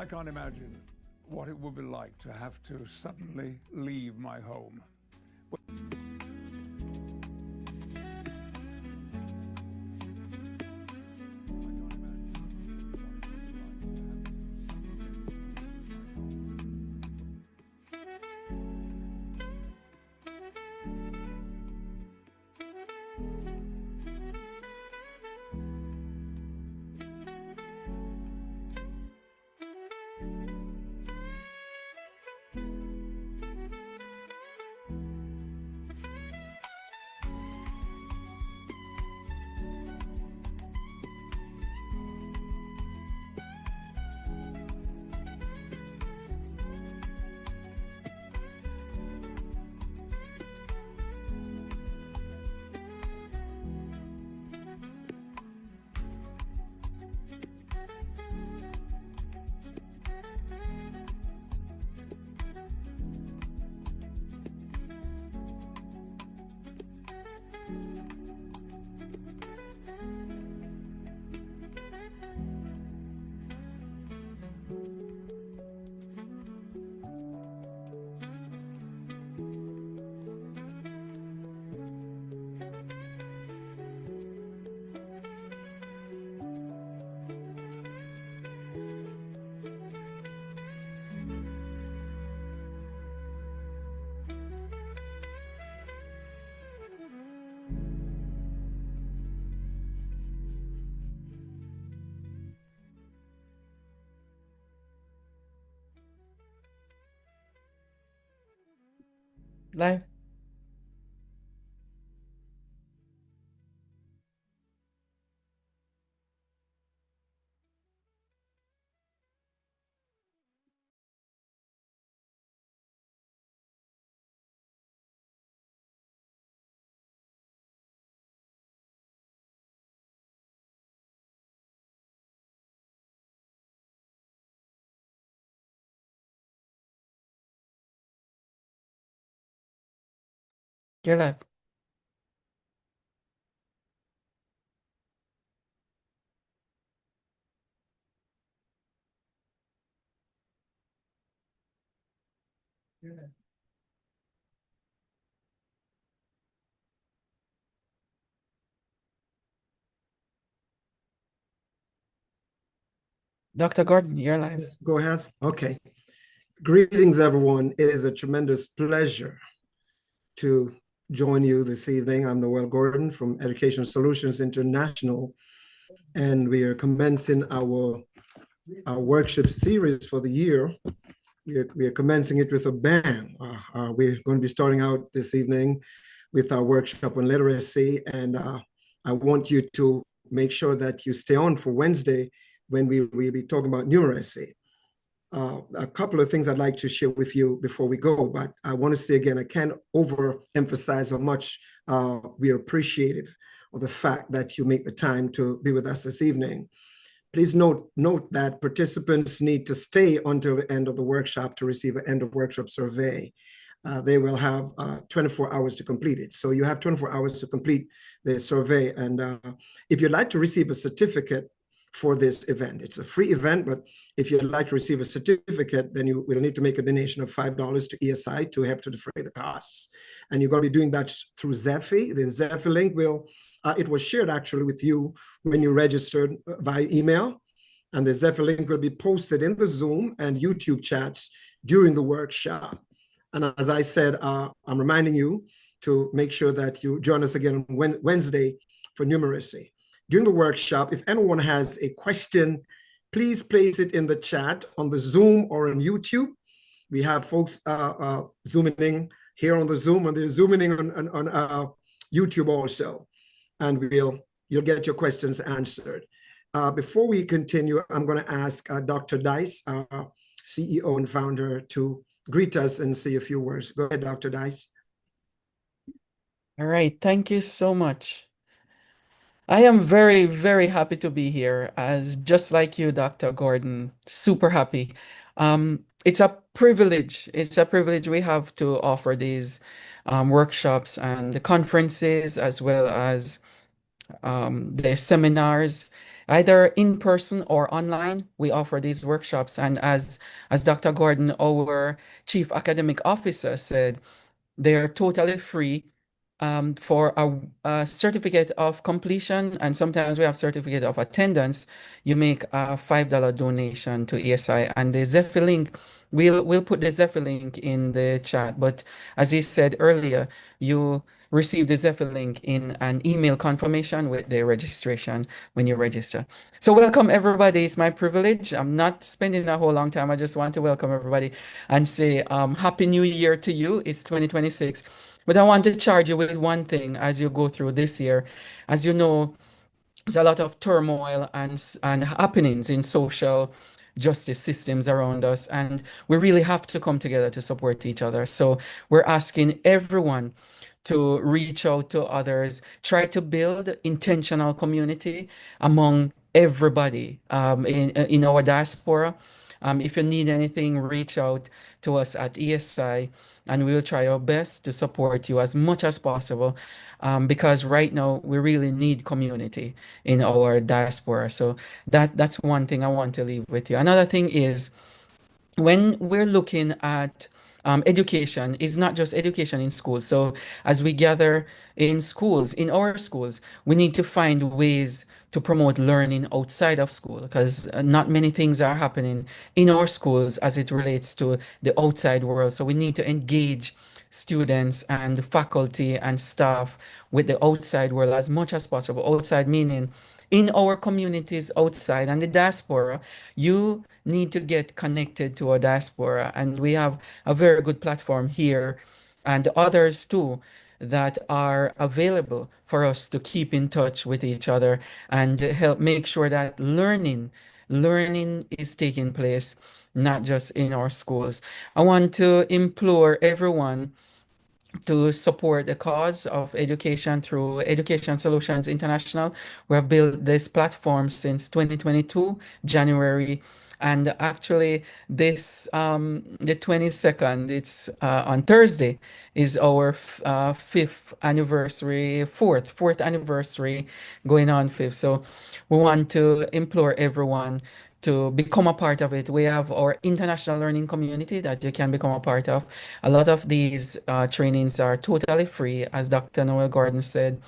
I can't imagine what it would be like to have to suddenly leave my home. Live. You're live. Dr. Gordon, you're live. Yes, go ahead. Okay. Greetings, everyone. It is a tremendous pleasure to join you this evening. I'm Noel Gordon from Education Solutions International, and we are commencing our workshop series for the year. We are commencing it with a bang. We're going to be starting out this evening with our workshop on literacy, and I want you to make sure that you stay on for Wednesday when we'll be talking about numeracy. A couple of things I'd like to share with you before we go, but I want to say again, I can't overemphasize how much we are appreciative of the fact that you make the time to be with us this evening. Please note that participants need to stay until the end of the workshop to receive an end of workshop survey. They will have 24 hours to complete it. So you have 24 hours to complete the survey. And if you'd like to receive a certificate for this event, it's a free event, but if you'd like to receive a certificate, then you will need to make a donation of $5 to ESI to help to defray the costs. And you're going to be doing that through Zephy. The Zephy link it was shared actually with you when you registered via email. And the Zephy link will be posted in the Zoom and YouTube chats during the workshop. And as I said, I'm reminding you to make sure that you join us again on Wednesday for numeracy. During the workshop, if anyone has a question, please place it in the chat on the Zoom or on YouTube. We have folks zooming in here on the Zoom, and they're zooming in on YouTube also. And you'll get your questions answered. Before we continue, I'm going to ask Dr. Dice, CEO and founder, to greet us and say a few words. Go ahead, Dr. Dice. All right. Thank you so much. I am very, very happy to be here, as just like you, Dr. Gordon, super happy. It's a privilege. It's a privilege we have to offer these workshops and the conferences, as well as the seminars. either in person or online. We offer these workshops, and as Dr. Gordon, our Chief Academic Officer, said, they're totally free for a certificate of completion, and sometimes we have certificate of attendance. You make a $5 donation to ESI, and the Zephyr link, we'll put the Zephyr link in the chat. But as he said earlier, you receive the Zephyr link in an email confirmation with the registration when you register. So welcome everybody. It's my privilege. I'm not spending a whole long time. I just want to welcome everybody and say Happy New Year to you. It's 2026. But I want to charge you with one thing as you go through this year. As you know, there's a lot of turmoil and happenings in social justice systems around us, and we really have to come together to support each other. So we're asking everyone to reach out to others, try to build intentional community among everybody in our diaspora. If you need anything, reach out to us at ESI, and we'll try our best to support you as much as possible, because right now we really need community in our diaspora. So that's one thing I want to leave with you. Another thing is, when we're looking at education, is not just education in schools. So as we gather in schools, in our schools, we need to find ways to promote learning outside of school, because not many things are happening in our schools as it relates to the outside world. So we need to engage students and faculty and staff with the outside world as much as possible. Outside meaning in our communities outside and the diaspora. You need to get connected to a diaspora, and we have a very good platform here and others too that are available for us to keep in touch with each other and help make sure that learning is taking place, not just in our schools. I want to implore everyone to support the cause of education through Education Solutions International. We have built this platform since 2022, January. And actually, this the 22nd, it's on Thursday, is our fifth anniversary, fourth anniversary, going on fifth. So we want to implore everyone to become a part of it. We have our international learning community that you can become a part of. A lot of these trainings are totally free, as Dr. Noel Gordon said,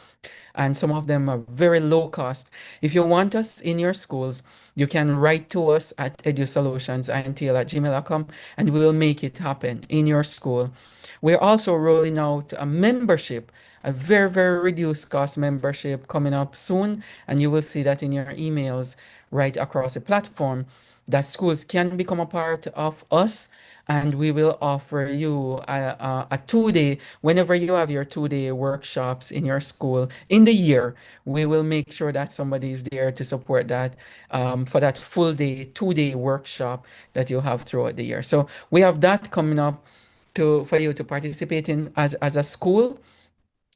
and some of them are very low cost. If you want us in your schools, you can write to us at edusolutionsintl@gmail.com, and we will make it happen in your school. We're also rolling out a membership, a very, very reduced cost membership coming up soon, and you will see that in your emails right across the platform, that schools can become a part of us, and we will offer you a 2-day, whenever you have your 2-day workshops in your school in the year, we will make sure that somebody is there to support that for that full day, 2-day workshop that you have throughout the year. So we have that coming up for you to participate in as a school.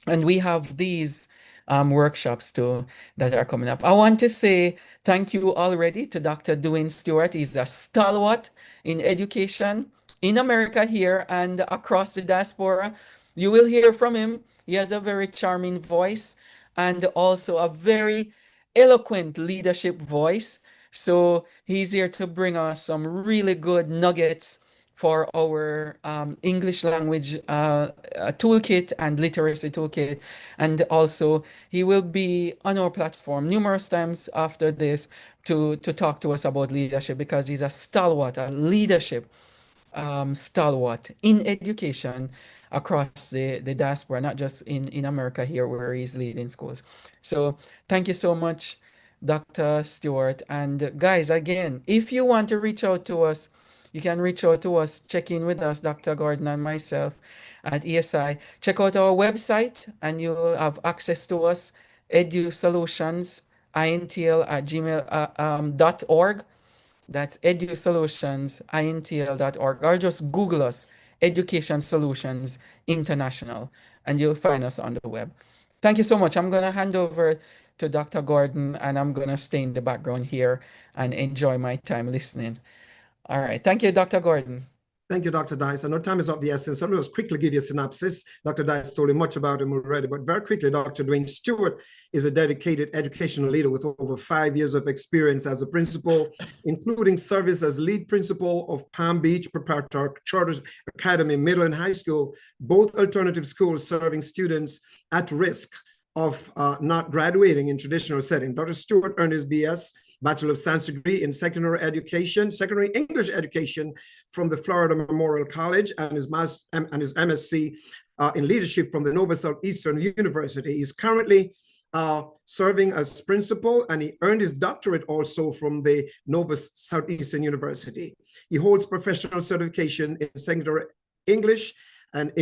And we have these workshops too that are coming up. I want to say thank you already to Dr. Dwayne Stewart. He's a stalwart in education in America here and across the diaspora. You will hear from him. He has a very charming voice and also a very eloquent leadership voice. So he's here to bring us some really good nuggets for our English language toolkit and literacy toolkit. And also, he will be on our platform numerous times after this to talk to us about leadership, because he's a stalwart, a leadership stalwart in education across the diaspora, not just in America here where he's leading schools. So thank you so much, Dr. Stewart. And guys, again, if you want to reach out to us, you can reach out to us, check in with us, Dr. Gordon and myself at ESI. Check out our website and you'll have access to us, edusolutionsintl@gmail.org. That's edusolutionsintl.org, or just Google us, Education Solutions International, and you'll find us on the web. Thank you so much. I'm going to hand over to Dr. Gordon, and I'm going to stay in the background here and enjoy my time listening. All right. Thank you, Dr. Gordon. Thank you, Dr. Dice. I know time is of the essence, so I'll just quickly give you a synopsis. Dr. Dice told you much about him already, but very quickly, Dr. Dwayne Stewart is a dedicated educational leader with over 5 years of experience as a principal, including service as lead principal of Palm Beach Preparatory Charter Academy Middle and High School, both alternative schools serving students at risk of not graduating in traditional setting. Dr. Stewart earned his BS Bachelor of Science degree in secondary English education from the Florida Memorial College, and his MSc in leadership from the Nova Southeastern University. He's currently serving as principal, and he earned his doctorate also from the Nova Southeastern University. He holds professional certification in secondary English and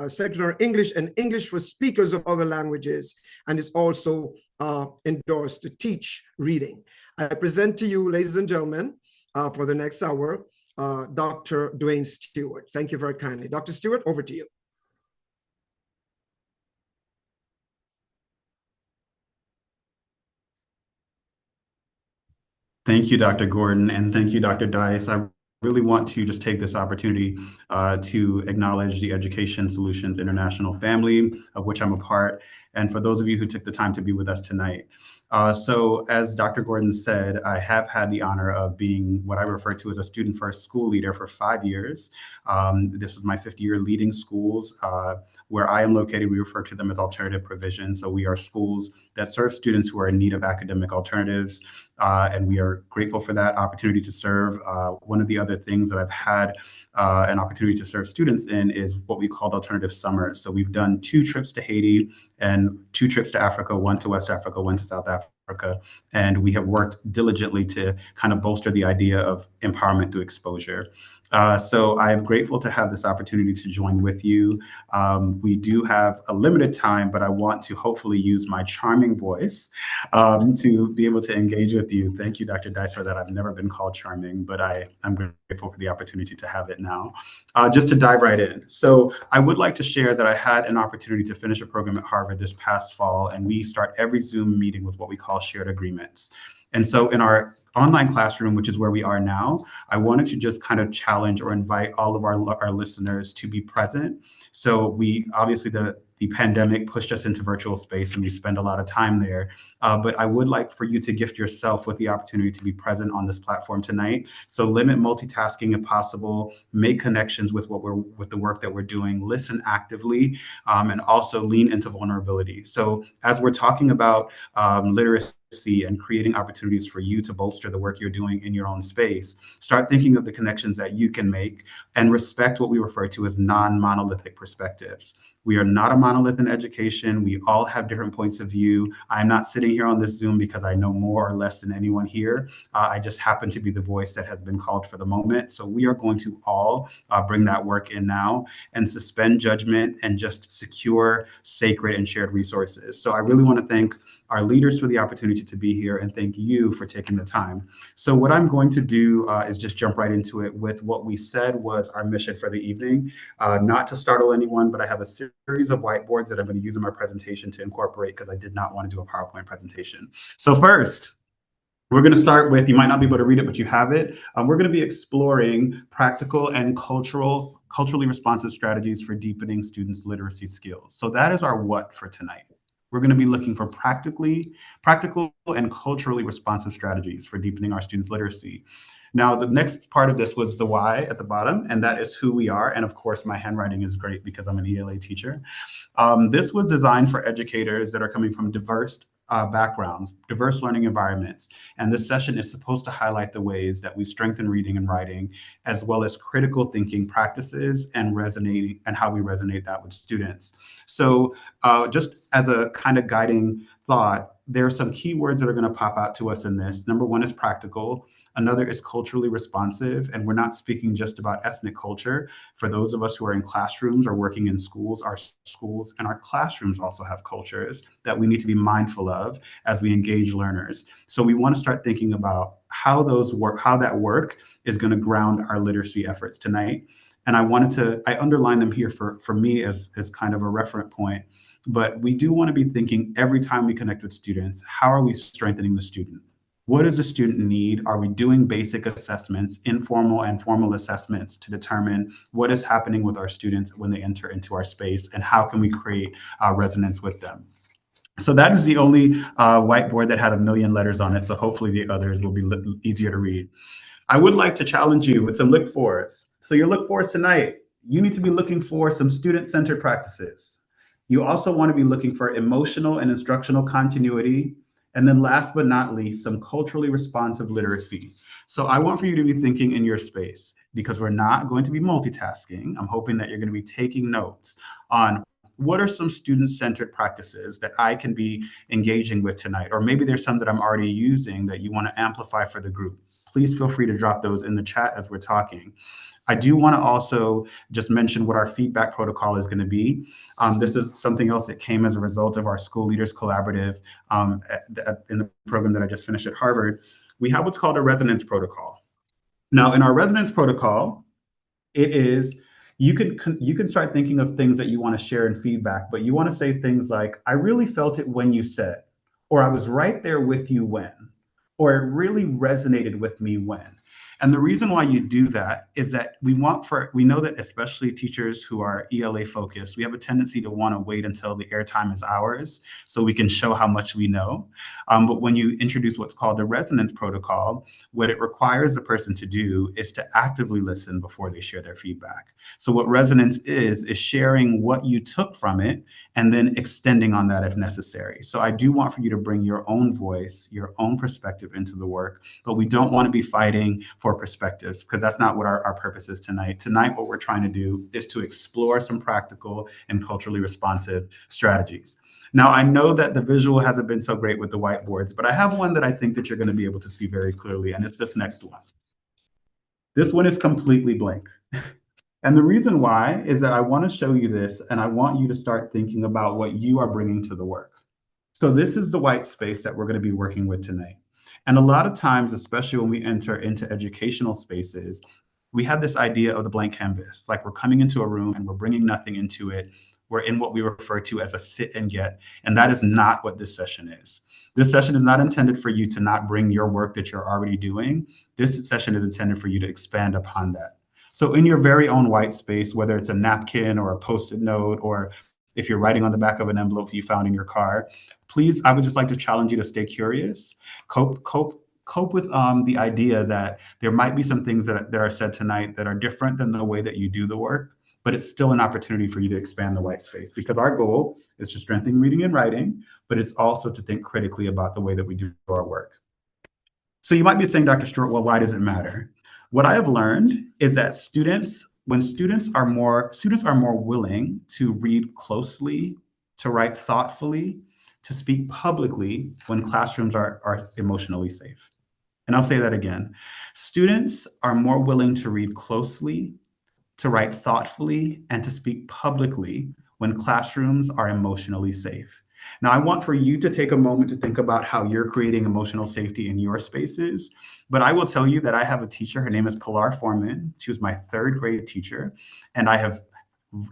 secondary English and English for speakers of other languages, and is also endorsed to teach reading. I present to you, ladies and gentlemen, for the next hour, Dr. Dwayne Stewart. Thank you very kindly. Dr. Stewart, over to you. Thank you, Dr. Gordon, and thank you, Dr. Dice. I really want to just take this opportunity to acknowledge the Education Solutions International family, of which I'm a part, and for those of you who took the time to be with us tonight. So as Dr. Gordon said, I have had the honor of being what I refer to as a student first school leader for 5 years. This is my 5th year leading schools. Where I am located, we refer to them as alternative provision. So we are schools that serve students who are in need of academic alternatives, and we are grateful for that opportunity to serve. One of the other things that I've had an opportunity to serve students in is what we call alternative summers. So we've done 2 trips to Haiti and 2 trips to Africa, 1 to West Africa, 1 to South Africa. And we have worked diligently to kind of bolster the idea of empowerment through exposure. So I'm grateful to have this opportunity to join with you. We do have a limited time, but I want to hopefully use my charming voice to be able to engage with you. Thank you, Dr. Dice, for that. I've never been called charming, but I'm grateful for the opportunity to have it now. Just to dive right in. So I would like to share that I had an opportunity to finish a program at Harvard this past fall, and we start every Zoom meeting with what we call shared agreements. And so in our online classroom, which is where we are now, I wanted to just kind of challenge or invite all of our listeners to be present. So we obviously the pandemic pushed us into virtual space and we spend a lot of time there. But I would like for you to gift yourself with the opportunity to be present on this platform tonight. So limit multitasking if possible, make connections with with the work that we're doing, listen actively, and also lean into vulnerability. So as we're talking about literacy and creating opportunities for you to bolster the work you're doing in your own space, start thinking of the connections that you can make and respect what we refer to as non-monolithic perspectives. We are not a monolith in education. We all have different points of view. I'm not sitting here on this Zoom because I know more or less than anyone here. I just happen to be the voice that has been called for the moment. So we are going to all bring that work in now and suspend judgment and just secure sacred and shared resources. So I really want to thank our leaders for the opportunity to be here and thank you for taking the time. So what I'm going to do is just jump right into it with what we said was our mission for the evening. Not to startle anyone, but I have a series of whiteboards that I'm going to use in my presentation to incorporate because I did not want to do a PowerPoint presentation. So first, we're going to start with, you might not be able to read it, but you have it. We're going to be exploring practical and culturally responsive strategies for deepening students' literacy skills. So that is our what for tonight. We're going to be looking for practical and culturally responsive strategies for deepening our students' literacy. Now, the next part of this was the why at the bottom, and that is who we are. And of course, my handwriting is great because I'm an ELA teacher. This was designed for educators that are coming from diverse backgrounds, diverse learning environments. And this session is supposed to highlight the ways that we strengthen reading and writing, as well as critical thinking practices and how we resonate that with students. So just as a kind of guiding thought, there are some key words that are going to pop out to us in this. Number one is practical. Another is culturally responsive, and we're not speaking just about ethnic culture. For those of us who are in classrooms or working in schools, our schools and our classrooms also have cultures that we need to be mindful of as we engage learners. So we want to start thinking about how that work is going to ground our literacy efforts tonight. And I underline them here for me as kind of a referent point. But we do want to be thinking every time we connect with students, how are we strengthening the student? What does the student need? Are we doing basic assessments, informal and formal assessments to determine what is happening with our students when they enter into our space, and how can we create resonance with them? So that is the only whiteboard that had 1,000,000 letters on it. So hopefully the others will be easier to read. I would like to challenge you with some look fors. So your look fors tonight, you need to be looking for some student-centered practices. You also want to be looking for emotional and instructional continuity. And then last but not least, some culturally responsive literacy. So I want for you to be thinking in your space, because we're not going to be multitasking. I'm hoping that you're going to be taking notes on what are some student-centered practices that I can be engaging with tonight? Or maybe there's some that I'm already using that you want to amplify for the group. Please feel free to drop those in the chat as we're talking. I do want to also just mention what our feedback protocol is going to be. This is something else that came as a result of our School Leaders Collaborative in the program that I just finished at Harvard. We have what's called a resonance protocol. Now, in our resonance protocol, it is, you can start thinking of things that you want to share in feedback, but you want to say things like, I really felt it when you said, or I was right there with you when, or it really resonated with me when. And the reason why you do that is that we know that especially teachers who are ELA focused, we have a tendency to want to wait until the airtime is ours so we can show how much we know. But when you introduce what's called the resonance protocol, what it requires the person to do is to actively listen before they share their feedback. So what resonance is sharing what you took from it and then extending on that if necessary. So I do want for you to bring your own voice, your own perspective into the work, but we don't want to be fighting for perspectives, because that's not what our purpose is tonight. Tonight, what we're trying to do is to explore some practical and culturally responsive strategies. Now, I know that the visual hasn't been so great with the whiteboards, but I have one that I think that you're going to be able to see very clearly, and it's this next one. This one is completely blank. And the reason why is that I want to show you this, and I want you to start thinking about what you are bringing to the work. So this is the white space that we're going to be working with tonight. And a lot of times, especially when we enter into educational spaces, we have this idea of the blank canvas, like we're coming into a room and we're bringing nothing into it. We're in what we refer to as a sit and get. And that is not what this session is. This session is not intended for you to not bring your work that you're already doing. This session is intended for you to expand upon that. So in your very own white space, whether it's a napkin or a Post-it note, or if you're writing on the back of an envelope you found in your car, please, I would just like to challenge you to stay curious, cope with the idea that there might be some things that are said tonight that are different than the way that you do the work, but it's still an opportunity for you to expand the white space, because our goal is to strengthen reading and writing, but it's also to think critically about the way that we do our work. So you might be saying, Dr. Stewart, well, why does it matter? What I have learned is that students are more willing to read closely, to write thoughtfully, to speak publicly when classrooms are emotionally safe. And I'll say that again. Students are more willing to read closely, to write thoughtfully, and to speak publicly when classrooms are emotionally safe. Now, I want for you to take a moment to think about how you're creating emotional safety in your spaces. But I will tell you that I have a teacher. Her name is Pilar Foreman. She was my 3rd grade teacher, and I have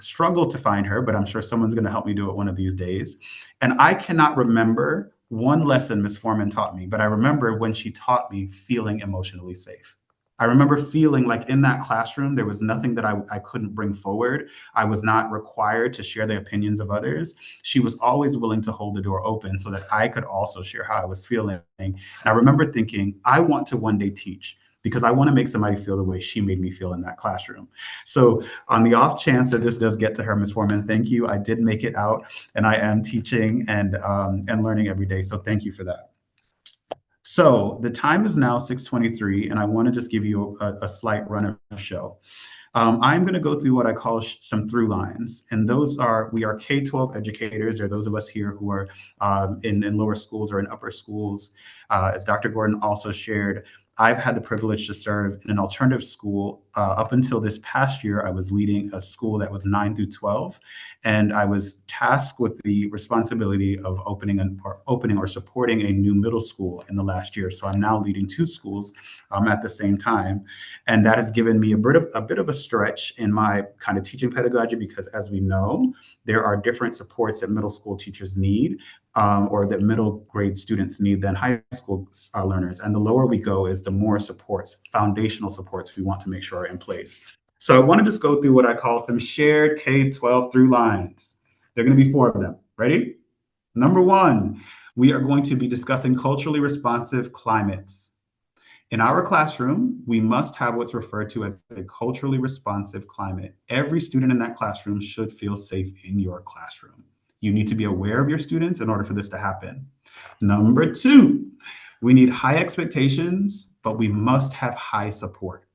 struggled to find her, but I'm sure someone's going to help me do it one of these days. And I cannot remember one lesson Ms. Foreman taught me, but I remember when she taught me feeling emotionally safe. I remember feeling like in that classroom, there was nothing that I couldn't bring forward. I was not required to share the opinions of others. She was always willing to hold the door open so that I could also share how I was feeling. And I remember thinking, I want to one day teach, because I want to make somebody feel the way she made me feel in that classroom. So on the off chance that this does get to her, Ms. Foreman, thank you. I did make it out, and I am teaching and learning every day. So thank you for that. So the time is now 6:23, and I want to just give you a slight run of show. I'm going to go through what I call some through lines, and those are, we are K-12 educators, or those of us here who are in lower schools or in upper schools. As Dr. Gordon also shared, I've had the privilege to serve in an alternative school. Up until this past year, I was leading a school that was 9 through 12, and I was tasked with the responsibility of opening or supporting a new middle school in the last year. So I'm now leading 2 schools at the same time, and that has given me a bit of a stretch in my kind of teaching pedagogy, because as we know, there are different supports that middle school teachers need. or that middle grade students need than high school learners. And the lower we go is the more supports, foundational supports we want to make sure are in place. So I want to just go through what I call some shared K-12 through lines. There are going to be 4 of them. Ready? Number 1, we are going to be discussing culturally responsive climates. In our classroom, we must have what's referred to as a culturally responsive climate. Every student in that classroom should feel safe in your classroom. You need to be aware of your students in order for this to happen. Number 2, we need high expectations, but we must have high support.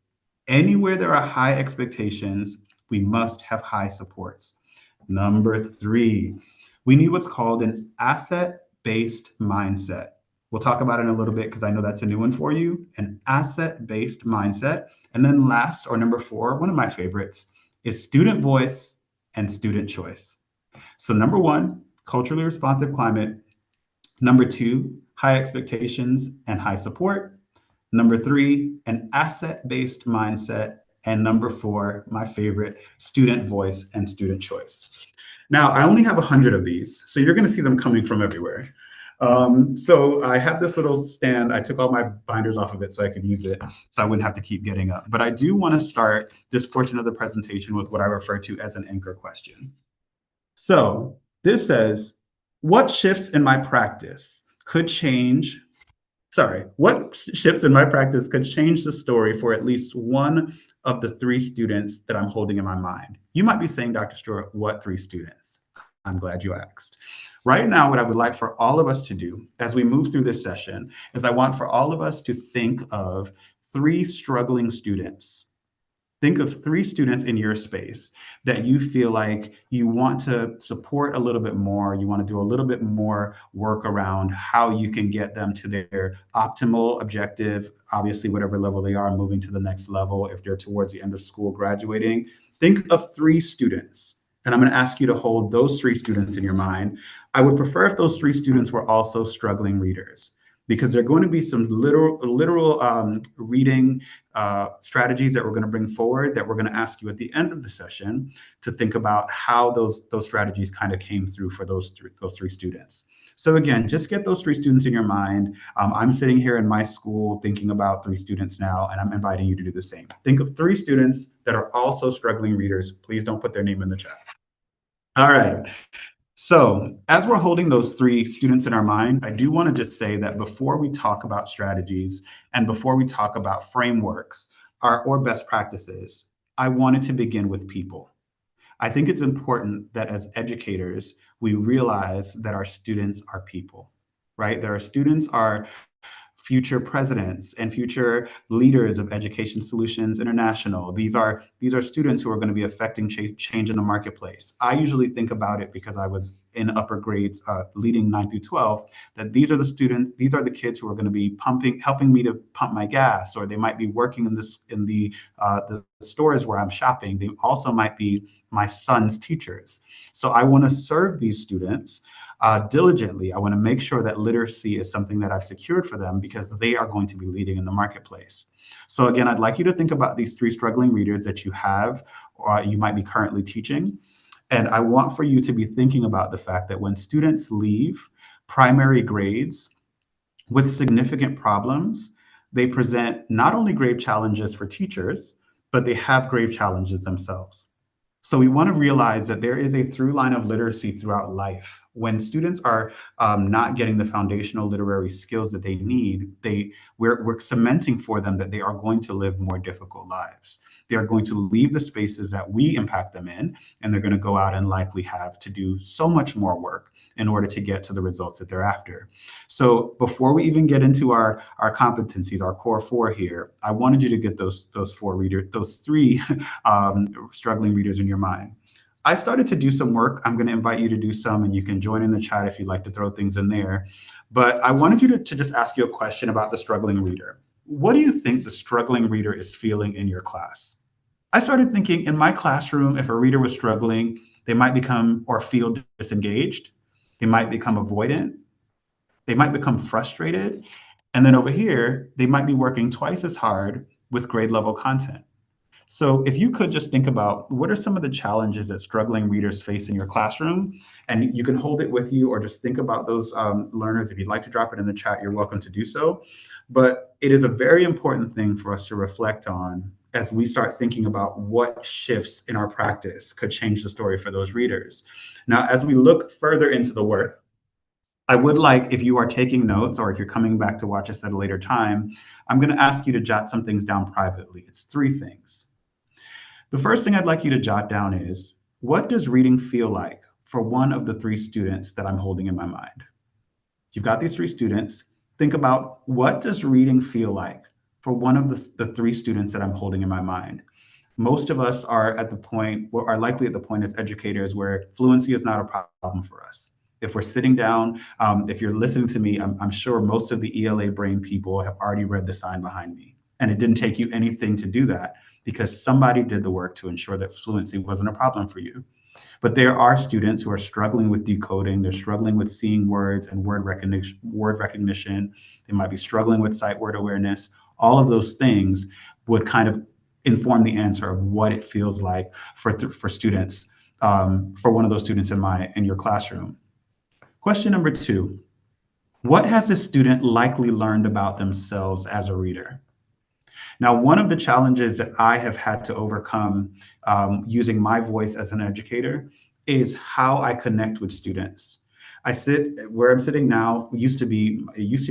Anywhere there are high expectations, we must have high supports. Number 3, we need what's called an asset-based mindset. We'll talk about it in a little bit because I know that's a new one for you, an asset-based mindset. And then last, or number 4, one of my favorites, is student voice and student choice. So number 1, culturally responsive climate. Number 2, high expectations and high support. Number 3, an asset-based mindset. And number 4, my favorite, student voice and student choice. Now, I only have 100 of these, so you're going to see them coming from everywhere. So I have this little stand. I took all my binders off of it so I could use it, so I wouldn't have to keep getting up. But I do want to start this portion of the presentation with what I refer to as an anchor question. So this says, what shifts in my practice could change what shifts in my practice could change the story for at least one of the 3 students that I'm holding in my mind? You might be saying, Dr. Stewart, what 3 students? I'm glad you asked. Right now, what I would like for all of us to do as we move through this session is I want for all of us to think of 3 struggling students. Think of 3 students in your space that you feel like you want to support a little bit more. You want to do a little bit more work around how you can get them to their optimal objective, obviously, whatever level they are, moving to the next level. If they're towards the end of school, graduating, think of 3 students. And I'm going to ask you to hold those 3 students in your mind. I would prefer if those 3 students were also struggling readers, because there are going to be some literal reading strategies that we're going to bring forward that we're going to ask you at the end of the session to think about how those strategies kind of came through for those 3 students. So again, just get those 3 students in your mind. I'm sitting here in my school thinking about 3 students now, and I'm inviting you to do the same. Think of 3 students that are also struggling readers. Please don't put their name in the chat. All right. So as we're holding those 3 students in our mind, I do want to just say that before we talk about strategies and before we talk about frameworks or best practices, I wanted to begin with people. I think it's important that as educators, we realize that our students are people, right? That our students are future presidents and future leaders of Education Solutions International. These are students who are going to be affecting change in the marketplace. I usually think about it because I was in upper grades leading 9 through 12, that these are the kids who are going to be helping me to pump my gas, or they might be working in the stores where I'm shopping. They also might be my son's teachers. So I want to serve these students diligently. I want to make sure that literacy is something that I've secured for them because they are going to be leading in the marketplace. So again, I'd like you to think about these 3 struggling readers that you have or you might be currently teaching. And I want for you to be thinking about the fact that when students leave primary grades with significant problems, they present not only grave challenges for teachers, but they have grave challenges themselves. So we want to realize that there is a through line of literacy throughout life. When students are not getting the foundational literary skills that they need, we're cementing for them that they are going to live more difficult lives. They are going to leave the spaces that we impact them in, and they're going to go out and likely have to do so much more work in order to get to the results that they're after. So before we even get into our competencies, our core 4 here, I wanted you to get those 3 struggling readers in your mind. I started to do some work. I'm going to invite you to do some, and you can join in the chat if you'd like to throw things in there. But I wanted you to just ask you a question about the struggling reader. What do you think the struggling reader is feeling in your class? I started thinking in my classroom, if a reader was struggling, they might become or feel disengaged. They might become avoidant. They might become frustrated. And then over here, they might be working twice as hard with grade level content. So if you could just think about what are some of the challenges that struggling readers face in your classroom, and you can hold it with you or just think about those learners. If you'd like to drop it in the chat, you're welcome to do so. But it is a very important thing for us to reflect on as we start thinking about what shifts in our practice could change the story for those readers. Now, as we look further into the work, I would like, if you are taking notes or if you're coming back to watch us at a later time, I'm going to ask you to jot some things down privately. It's 3 things. The first thing I'd like you to jot down is, what does reading feel like for one of the 3 students that I'm holding in my mind? You've got these 3 students. Think about, what does reading feel like for one of the 3 students that I'm holding in my mind? Most of us are at the point, or are likely at the point as educators where fluency is not a problem for us. If we're sitting down, if you're listening to me, I'm sure most of the ELA brain people have already read the sign behind me. And it didn't take you anything to do that because somebody did the work to ensure that fluency wasn't a problem for you. But there are students who are struggling with decoding. They're struggling with seeing words and word recognition. They might be struggling with sight word awareness. All of those things would kind of inform the answer of what it feels like for students, for one of those students in your classroom. Question number 2, what has the student likely learned about themselves as a reader? Now, one of the challenges that I have had to overcome using my voice as an educator is how I connect with students. Where I'm sitting now, it used to be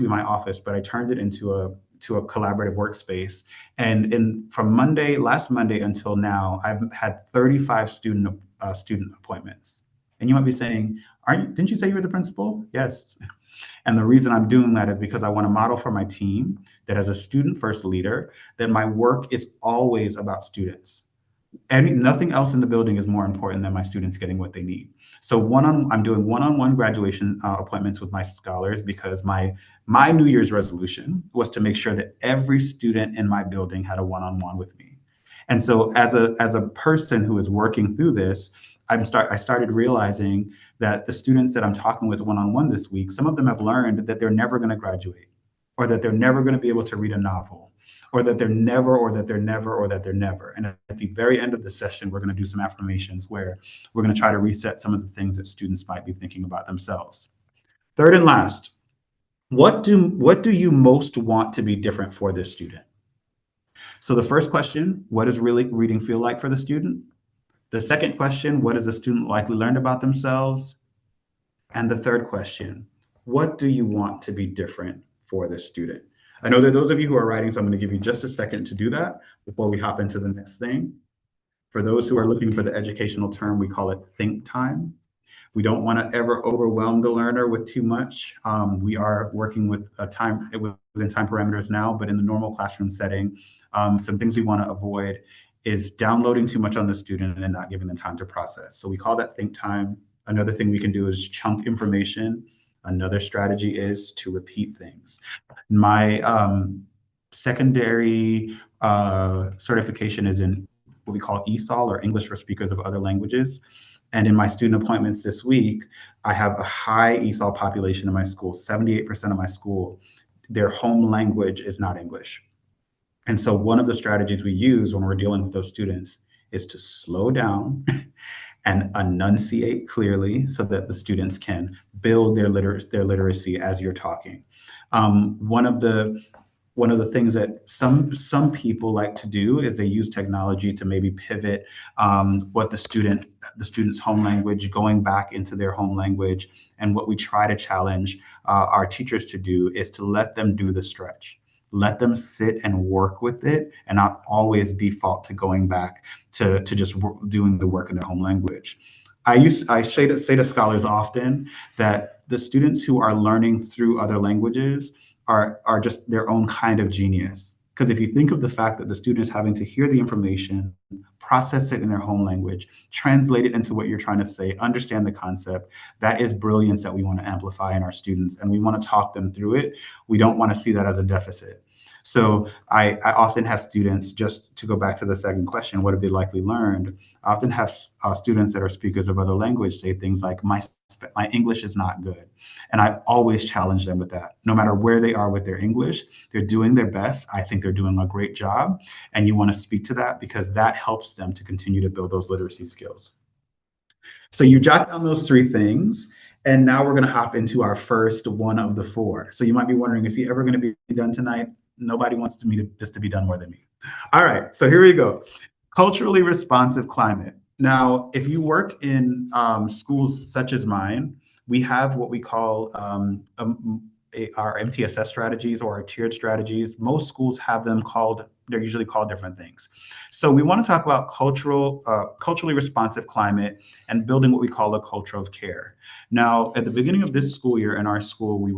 my office, but I turned it into a collaborative workspace. And from last Monday until now, I've had 35 student appointments. And you might be saying, didn't you say you were the principal? Yes. And the reason I'm doing that is because I want to model for my team that as a student first leader, that my work is always about students. Nothing else in the building is more important than my students getting what they need. So I'm doing one-on-one graduation appointments with my scholars because my New Year's resolution was to make sure that every student in my building had a one-on-one with me. And so as a person who is working through this, I started realizing that the students that I'm talking with one-on-one this week, some of them have learned that they're never going to graduate, or that they're never going to be able to read a novel, or that they're never, or that they're never, or that they're never. And at the very end of the session, we're going to do some affirmations where we're going to try to reset some of the things that students might be thinking about themselves. Third and last, what do you most want to be different for this student? So the first question, what does reading feel like for the student? The second question, what has the student likely learned about themselves? And the third question, what do you want to be different for the student? I know there are those of you who are writing, so I'm going to give you just a second to do that before we hop into the next thing. For those who are looking for the educational term, we call it think time. We don't want to ever overwhelm the learner with too much. We are working with within time parameters now, but in the normal classroom setting, some things we want to avoid is downloading too much on the student and not giving them time to process. So we call that think time. Another thing we can do is chunk information. Another strategy is to repeat things. My secondary certification is in what we call ESOL, or English for Speakers of Other Languages. And in my student appointments this week, I have a high ESOL population in my school. 78% of my school, their home language is not English. And so one of the strategies we use when we're dealing with those students is to slow down and enunciate clearly so that the students can build their literacy as you're talking. One of the things that some people like to do is they use technology to maybe pivot what the student's home language, going back into their home language. And what we try to challenge our teachers to do is to let them do the stretch. Let them sit and work with it and not always default to going back to just doing the work in their home language. I say to scholars often that the students who are learning through other languages are just their own kind of genius. Because if you think of the fact that the student is having to hear the information, process it in their home language, translate it into what you're trying to say, understand the concept, that is brilliance that we want to amplify in our students, and we want to talk them through it. We don't want to see that as a deficit. So I often have students, just to go back to the second question, what have they likely learned? I often have students that are speakers of other language say things like, my English is not good. And I always challenge them with that. No matter where they are with their English, they're doing their best. I think they're doing a great job. And you want to speak to that because that helps them to continue to build those literacy skills. So you jot down those three things. And now we're going to hop into our first one of the four. So you might be wondering, is he ever going to be done tonight? Nobody wants this to be done more than me. All right, so here we go. Culturally responsive climate. Now, if you work in schools such as mine, we have what we call our MTSS strategies or our tiered strategies. Most schools have them they're usually called different things. So we want to talk about culturally responsive climate and building what we call a culture of care. Now, at the beginning of this school year in our school,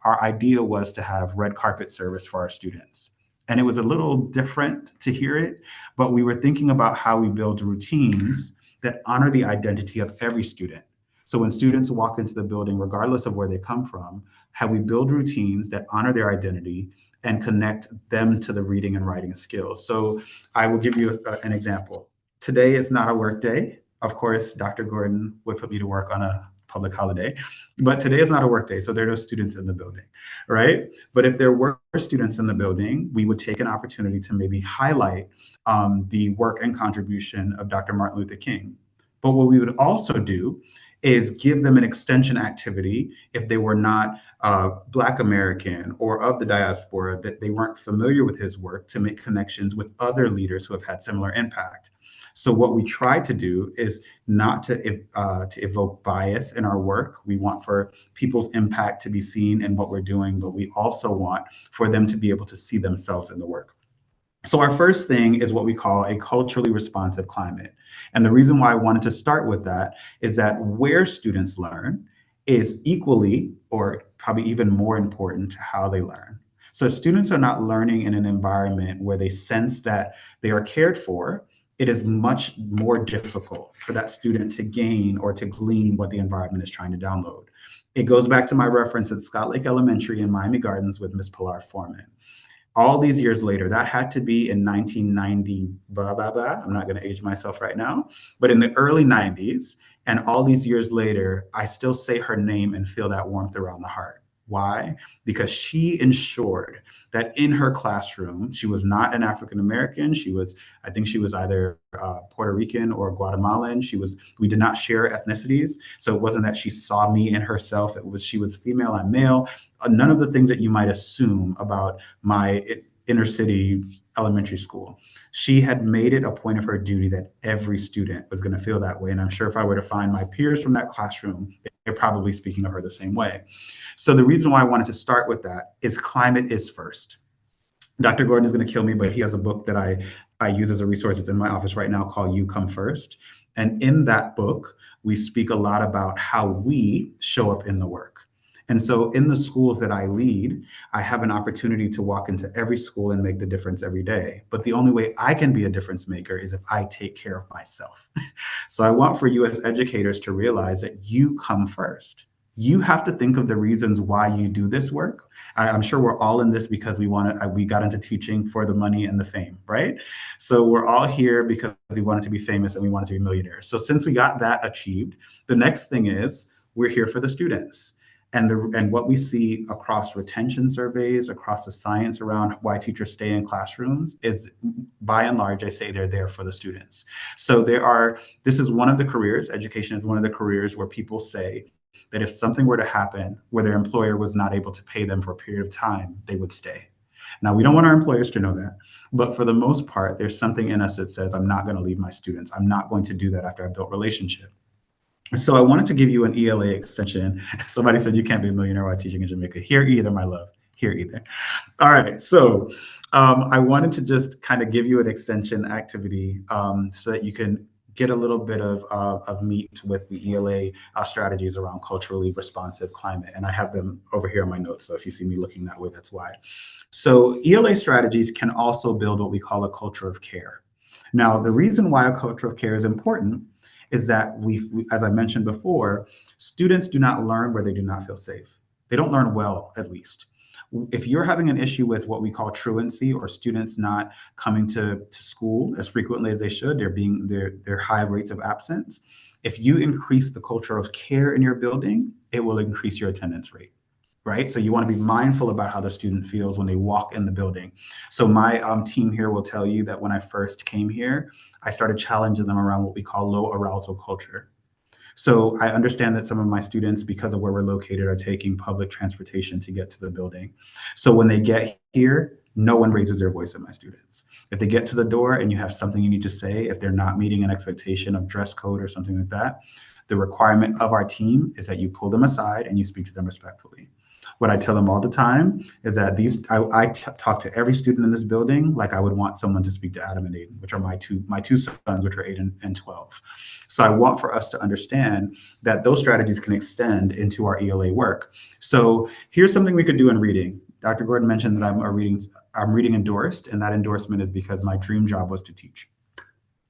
our idea was to have red carpet service for our students. And it was a little different to hear it, but we were thinking about how we build routines that honor the identity of every student. So when students walk into the building, regardless of where they come from, how we build routines that honor their identity and connect them to the reading and writing skills. So I will give you an example. Today is not a work day. Of course, Dr. Gordon would put me to work on a public holiday, but today is not a work day, so there are no students in the building, right? But if there were students in the building, we would take an opportunity to maybe highlight the work and contribution of Dr. Martin Luther King. But what we would also do is give them an extension activity if they were not Black American or of the diaspora, that they weren't familiar with his work, to make connections with other leaders who have had similar impact. So what we try to do is not to evoke bias in our work. We want for people's impact to be seen in what we're doing, but we also want for them to be able to see themselves in the work. So our first thing is what we call a culturally responsive climate. And the reason why I wanted to start with that is that where students learn is equally, or probably even more important, to how they learn. So if students are not learning in an environment where they sense that they are cared for, it is much more difficult for that student to gain or to glean what the environment is trying to download. It goes back to my reference at Scott Lake Elementary in Miami Gardens with Ms. Pilar Foreman. All these years later, that had to be in 1990, I'm not going to age myself right now, but in the early 90s, and all these years later, I still say her name and feel that warmth around the heart. Why? Because she ensured that in her classroom, she was not an African American. I think she was either Puerto Rican or Guatemalan. We did not share ethnicities. So it wasn't that she saw me in herself. She was female, I'm male. None of the things that you might assume about my inner city elementary school. She had made it a point of her duty that every student was going to feel that way. And I'm sure if I were to find my peers from that classroom, they're probably speaking of her the same way. So the reason why I wanted to start with that is climate is first. Dr. Gordon is going to kill me, but he has a book that I use as a resource. It's in my office right now called You Come First. And in that book, we speak a lot about how we show up in the work. And so in the schools that I lead, I have an opportunity to walk into every school and make the difference every day. But the only way I can be a difference maker is if I take care of myself. So I want for you as educators to realize that you come first. You have to think of the reasons why you do this work. I'm sure we're all in this because we got into teaching for the money and the fame, right? So we're all here because we wanted to be famous and we wanted to be millionaires. So since we got that achieved, the next thing is we're here for the students. And what we see across retention surveys, across the science around why teachers stay in classrooms is, by and large, I say they're there for the students. So this is one of the careers, education is one of the careers where people say that if something were to happen where their employer was not able to pay them for a period of time, they would stay. Now, we don't want our employers to know that, but for the most part, there's something in us that says, I'm not going to leave my students. I'm not going to do that after I've built relationship. So I wanted to give you an ELA extension. Somebody said you can't be a millionaire while teaching in Jamaica. Here either, my love. Here either. All right. So I wanted to just kind of give you an extension activity so that you can get a little bit of meat with the ELA strategies around culturally responsive climate. And I have them over here on my notes. So if you see me looking that way, that's why. So ELA strategies can also build what we call a culture of care. Now, the reason why a culture of care is important is that as I mentioned before, students do not learn where they do not feel safe. They don't learn well, at least. If you're having an issue with what we call truancy, or students not coming to school as frequently as they should, their high rates of absence, if you increase the culture of care in your building, it will increase your attendance rate. Right? So you want to be mindful about how the student feels when they walk in the building. So my team here will tell you that when I first came here, I started challenging them around what we call low arousal culture. So I understand that some of my students, because of where we're located, are taking public transportation to get to the building. So when they get here, no one raises their voice at my students. If they get to the door and you have something you need to say, if they're not meeting an expectation of dress code or something like that, the requirement of our team is that you pull them aside and you speak to them respectfully. What I tell them all the time is that I talk to every student in this building like I would want someone to speak to Adam and Aiden, which are my two sons, which are 8 and 12. So I want for us to understand that those strategies can extend into our ELA work. So here's something we could do in reading. Dr. Gordon mentioned that I'm reading endorsed, and that endorsement is because my dream job was to teach.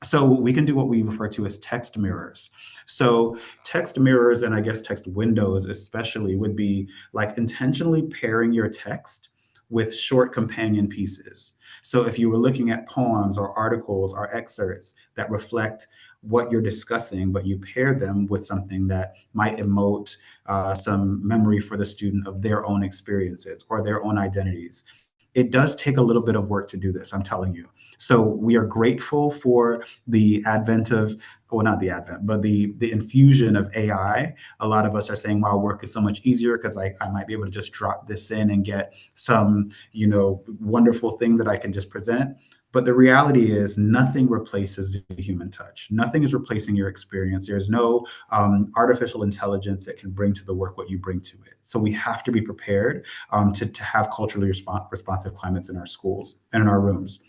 So we can do what we refer to as text mirrors. So text mirrors, and I guess text windows especially, would be like intentionally pairing your text with short companion pieces. So if you were looking at poems or articles or excerpts that reflect what you're discussing, but you pair them with something that might emote some memory for the student of their own experiences or their own identities. It does take a little bit of work to do this, I'm telling you. So we are grateful for the advent of, well, not the advent, but the infusion of AI. A lot of us are saying, wow, work is so much easier because I might be able to just drop this in and get some, wonderful thing that I can just present. But the reality is nothing replaces the human touch. Nothing is replacing your experience. There's no artificial intelligence that can bring to the work what you bring to it. So we have to be prepared to have culturally responsive climates in our schools and in our rooms.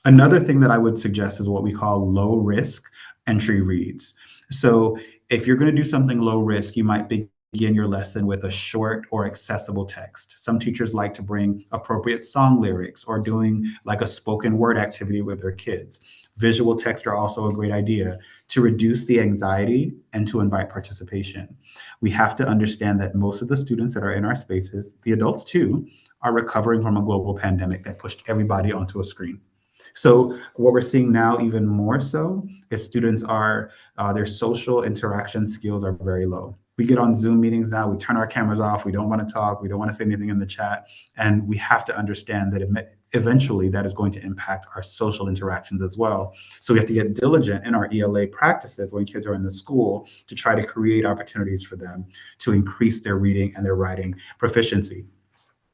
Another thing that I would suggest is what we call low risk entry reads. So if you're going to do something low risk, you might begin your lesson with a short or accessible text. Some teachers like to bring appropriate song lyrics or doing like a spoken word activity with their kids. Visual text are also a great idea to reduce the anxiety and to invite participation. We have to understand that most of the students that are in our spaces, the adults too, are recovering from a global pandemic that pushed everybody onto a screen. So what we're seeing now even more so is students are, their social interaction skills are very low. We get on Zoom meetings now, we turn our cameras off, we don't want to talk, we don't want to say anything in the chat. And we have to understand that eventually that is going to impact our social interactions as well. So we have to get diligent in our ELA practices when kids are in the school to try to create opportunities for them to increase their reading and their writing proficiency.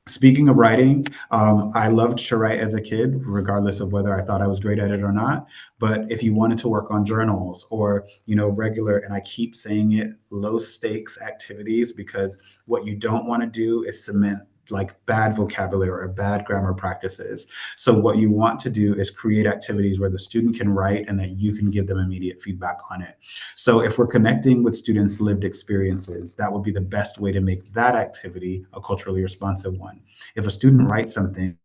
Speaking of writing, I loved to write as a kid, regardless of whether I thought I was great at it or not. But if you wanted to work on journals or, regular, and I keep saying it, low stakes activities, because what you don't want to do is cement like bad vocabulary or bad grammar practices. So what you want to do is create activities where the student can write and that you can give them immediate feedback on it. So if we're connecting with students' lived experiences, that would be the best way to make that activity a culturally responsive one. If a student writes something,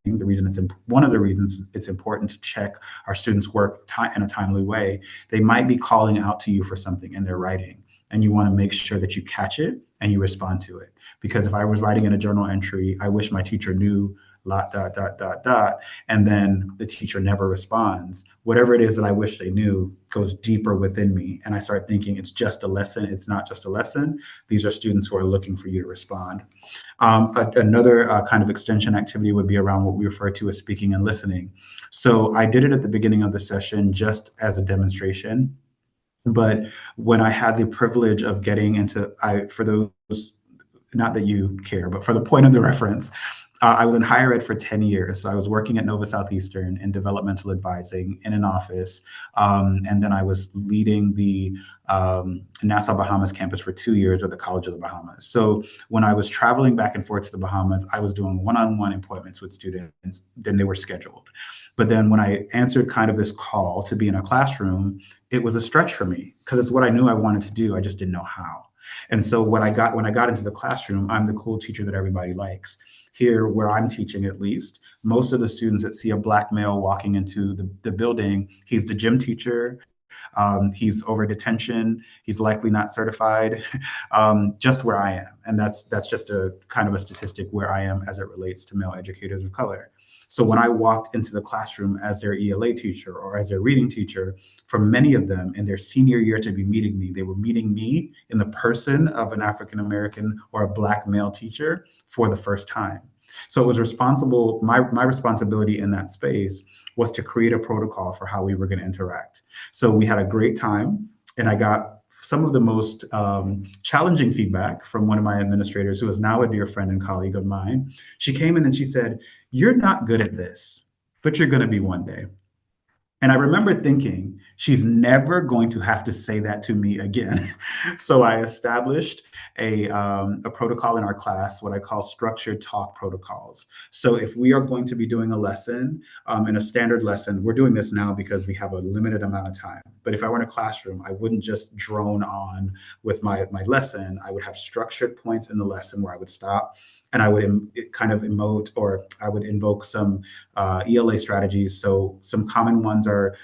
one of the reasons it's important to check our students' work in a timely way, they might be calling out to you for something in their writing. And you want to make sure that you catch it and you respond to it. Because if I was writing in a journal entry, I wish my teacher knew, ... and then the teacher never responds, whatever it is that I wish they knew goes deeper within me. And I start thinking it's just a lesson. It's not just a lesson. These are students who are looking for you to respond. Another kind of extension activity would be around what we refer to as speaking and listening. So I did it at the beginning of the session just as a demonstration. But when I had the privilege of getting into, for those, not that you care, but for the point of the reference, I was in higher ed for 10 years. So I was working at Nova Southeastern in developmental advising in an office. And then I was leading the Nassau, Bahamas campus for 2 years at the College of the Bahamas. So when I was traveling back and forth to the Bahamas, I was doing one-on-one appointments with students, then they were scheduled. But then when I answered kind of this call to be in a classroom, it was a stretch for me because it's what I knew I wanted to do. I just didn't know how. And so when I got into the classroom, I'm the cool teacher that everybody likes. Here, where I'm teaching at least, most of the students that see a Black male walking into the building, he's the gym teacher, He's over detention. He's likely not certified, just where I am. And that's just a kind of a statistic where I am as it relates to male educators of color. So when I walked into the classroom as their ELA teacher or as their reading teacher, for many of them in their senior year to be meeting me, they were meeting me in the person of an African-American or a Black male teacher for the first time. So it was my responsibility in that space was to create a protocol for how we were going to interact. So we had a great time, and I got some of the most challenging feedback from one of my administrators, who is now a dear friend and colleague of mine. She came in and she said, "You're not good at this, but you're going to be one day." And I remember thinking, she's never going to have to say that to me again. So I established a protocol in our class, what I call structured talk protocols. So if we are going to be doing a lesson, in a standard lesson, we're doing this now because we have a limited amount of time. But if I were in a classroom, I wouldn't just drone on with my lesson. I would have structured points in the lesson where I would stop, and I would kind of emote, or I would invoke some ELA strategies. So some common ones are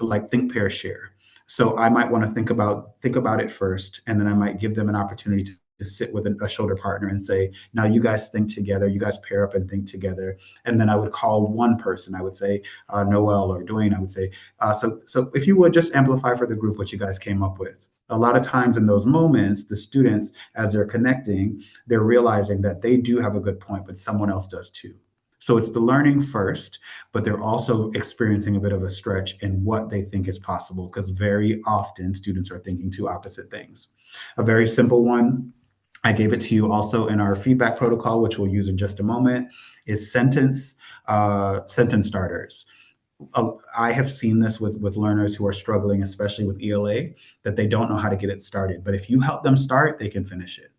like think, pair, share. So I might want to think about it first, and then I might give them an opportunity to sit with a shoulder partner and say, now you guys think together, you guys pair up and think together. And then I would call one person. I would say Noel or Dwayne. I would say, so if you would just amplify for the group what you guys came up with. A lot of times in those moments, the students, as they're connecting, they're realizing that they do have a good point, but someone else does too. So it's the learning first, but they're also experiencing a bit of a stretch in what they think is possible, because very often students are thinking two opposite things. A very simple one, I gave it to you also in our feedback protocol, which we'll use in just a moment, is sentence starters. I have seen this with learners who are struggling, especially with ELA, that they don't know how to get it started. But if you help them start, they can finish it.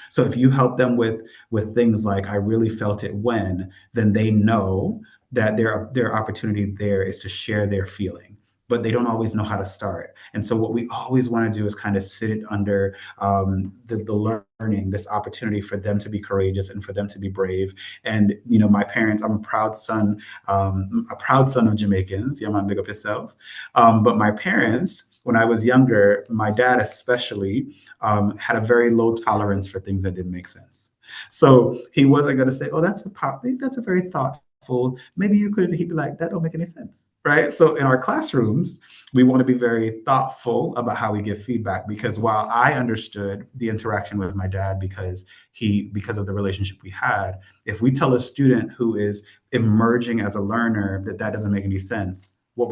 So if you help them with things like, I really felt it when, then they know that their opportunity there is to share their feeling, but they don't always know how to start. And so what we always want to do is kind of sit it under the learning, this opportunity for them to be courageous and for them to be brave. And, you know, my parents, I'm a proud son of Jamaicans. Yeah, man, big up yourself. But my parents, when I was younger, my dad especially had a very low tolerance for things that didn't make sense. So he wasn't going to say, "Oh, that's a very thoughtful. Maybe you could." He'd be like, "That don't make any sense," right? So in our classrooms, we want to be very thoughtful about how we give feedback, because while I understood the interaction with my dad because of the relationship we had, if we tell a student who is emerging as a learner that doesn't make any sense, what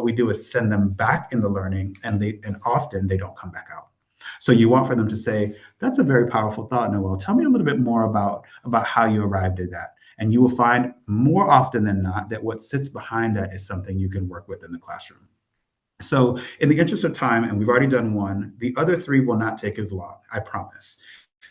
we do is send them back in the learning, and often they don't come back out. So you want for them to say, "That's a very powerful thought, Noel. Tell me a little bit more about how you arrived at that." And you will find more often than not that what sits behind that is something you can work with in the classroom. So in the interest of time, and we've already done one, the other three will not take as long, I promise.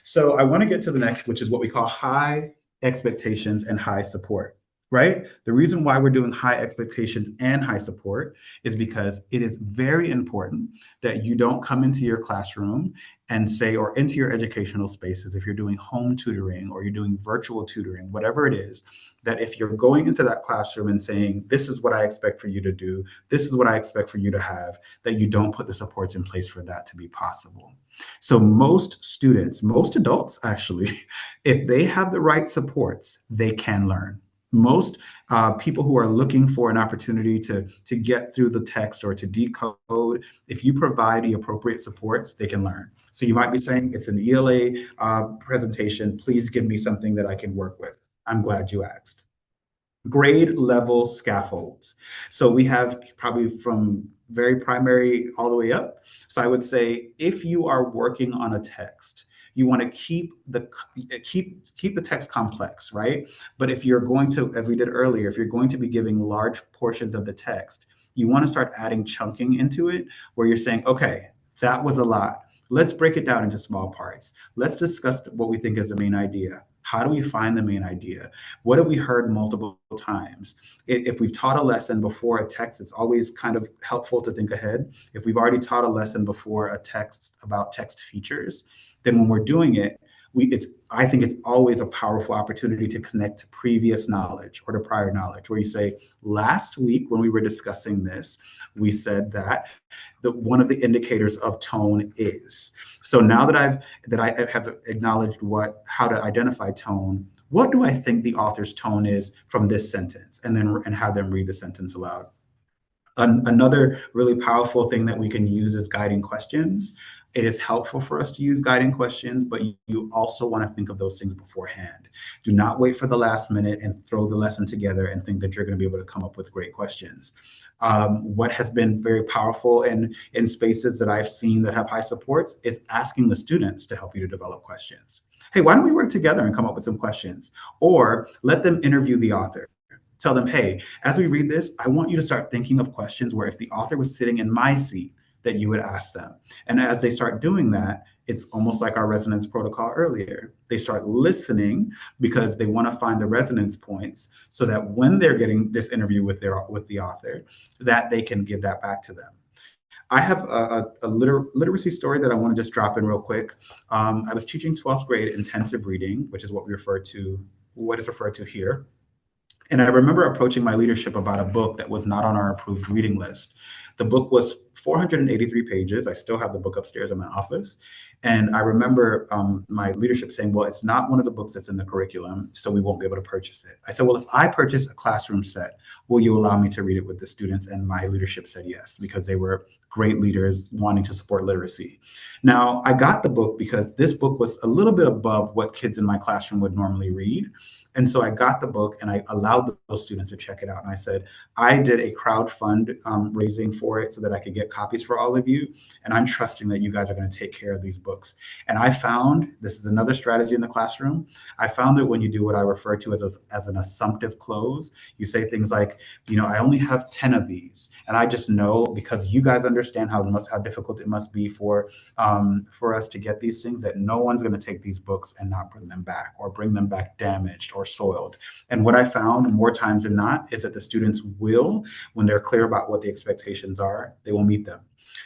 So I want to get to the next, which is what we call high expectations and high support. Right? The reason why we're doing high expectations and high support is because it is very important that you don't come into your classroom and say, or into your educational spaces, if you're doing home tutoring or you're doing virtual tutoring, whatever it is, that if you're going into that classroom and saying, "This is what I expect for you to do, this is what I expect for you to have," that you don't put the supports in place for that to be possible. So most students, most adults actually, if they have the right supports, they can learn. Most people who are looking for an opportunity to get through the text or to decode, if you provide the appropriate supports, they can learn. So you might be saying, "It's an ELA presentation. Please give me something that I can work with." I'm glad you asked. Grade level scaffolds. So we have probably from very primary all the way up. So I would say, if you are working on a text, you want to keep the text complex, right? But if you're going to, as we did earlier, if you're going to be giving large portions of the text, you want to start adding chunking into it, where you're saying, "Okay, that was a lot. Let's break it down into small parts. Let's discuss what we think is the main idea. How do we find the main idea? What have we heard multiple times?" If we've taught a lesson before a text, it's always kind of helpful to think ahead. If we've already taught a lesson before a text about text features, then when we're doing it, I think it's always a powerful opportunity to connect to previous knowledge or to prior knowledge, where you say, last week when we were discussing this, we said that one of the indicators of tone is. So now that I have acknowledged how to identify tone, what do I think the author's tone is from this sentence, and have them read the sentence aloud. Another really powerful thing that we can use is guiding questions. It is helpful for us to use guiding questions, but you also want to think of those things beforehand. Do not wait for the last minute and throw the lesson together and think that you're going to be able to come up with great questions. What has been very powerful in spaces that I've seen that have high supports is asking the students to help you to develop questions. Hey, why don't we work together and come up with some questions? Or let them interview the author. Tell them, hey, as we read this, I want you to start thinking of questions where if the author was sitting in my seat, that you would ask them. And as they start doing that, it's almost like our resonance protocol earlier. They start listening because they want to find the resonance points so that when they're getting this interview with the author, that they can give that back to them. I have a literacy story that I want to just drop in real quick. I was teaching 12th grade intensive reading, which is what is referred to here. And I remember approaching my leadership about a book that was not on our approved reading list. The book was 483 pages. I still have the book upstairs in my office. And I remember my leadership saying, well, it's not one of the books that's in the curriculum, so we won't be able to purchase it. I said, well, if I purchase a classroom set, will you allow me to read it with the students? And my leadership said yes, because they were great leaders wanting to support literacy. Now, I got the book because this book was a little bit above what kids in my classroom would normally read. And so I got the book and I allowed those students to check it out. And I said, I did a crowdfund raising for it so that I could get copies for all of you. And I'm trusting that you guys are going to take care of these books. And I found, this is another strategy in the classroom, I found that when you do what I refer to as an assumptive close, you say things like, I only have 10 of these. And I just know, because you guys understand how difficult it must be for us to get these things, that no one's going to take these books and not bring them back, or bring them back damaged or soiled. And what I found more times than not is that the students will, when they're clear about what the expectations are, they will meet them.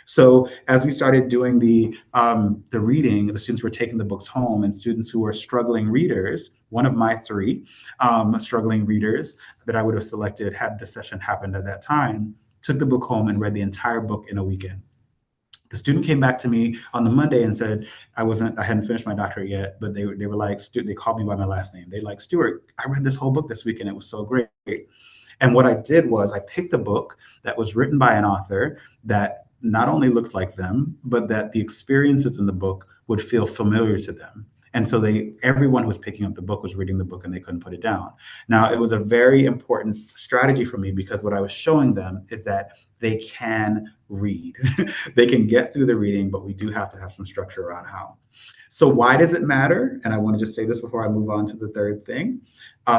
So as we started doing the reading, the students were taking the books home, and students who were struggling readers, one of my 3 struggling readers that I would have selected had the session happened at that time, took the book home and read the entire book in a weekend. The student came back to me on the Monday and said, I hadn't finished my doctorate yet, but they were like, they called me by my last name. They like, Stuart, I read this whole book this weekend. It was so great. And what I did was I picked a book that was written by an author that not only looked like them, but that the experiences in the book would feel familiar to them. And so everyone who was picking up the book was reading the book and they couldn't put it down. Now, it was a very important strategy for me, because what I was showing them is that they can read. They can get through the reading, but we do have to have some structure around how. So why does it matter? And I want to just say this before I move on to the third thing.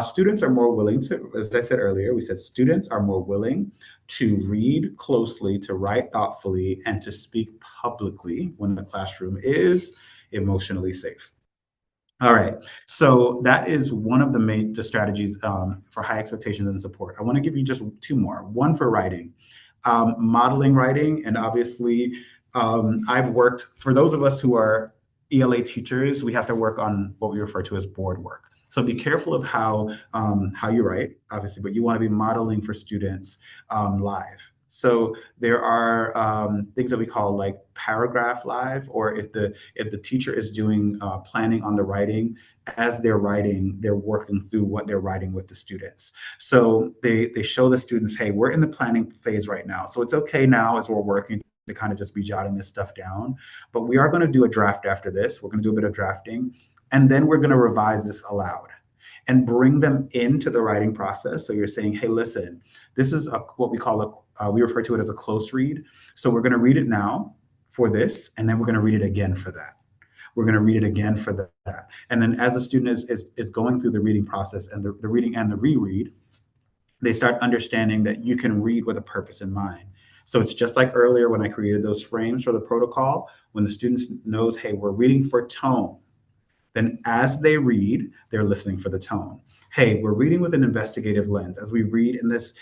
Students are more willing to, as I said earlier, we said students are more willing to read closely, to write thoughtfully, and to speak publicly when the classroom is emotionally safe. All right, so that is one of the strategies for high expectations and support. I want to give you just 2 more. One for writing, modeling writing, and obviously I've worked, for those of us who are ELA teachers, we have to work on what we refer to as board work. So be careful of how you write, obviously, but you want to be modeling for students live. So there are things that we call like paragraph live, or if the teacher is doing planning on the writing, as they're writing, they're working through what they're writing with the students. So they show the students, hey, we're in the planning phase right now. So it's okay now as we're working to kind of just be jotting this stuff down, but we are going to do a draft after this. We're going to do a bit of drafting, and then we're going to revise this aloud and bring them into the writing process. So you're saying, hey, listen, this is what we call we refer to it as a close read. So we're going to read it now for this, and then we're going to read it again for that. We're going to read it again for that. And then as a student is going through the reading process and the reading and the reread, they start understanding that you can read with a purpose in mind. So it's just like earlier when I created those frames for the protocol, when the students knows, hey, we're reading for tone. Then as they read, they're listening for the tone. Hey, we're reading with an investigative lens. As we read in this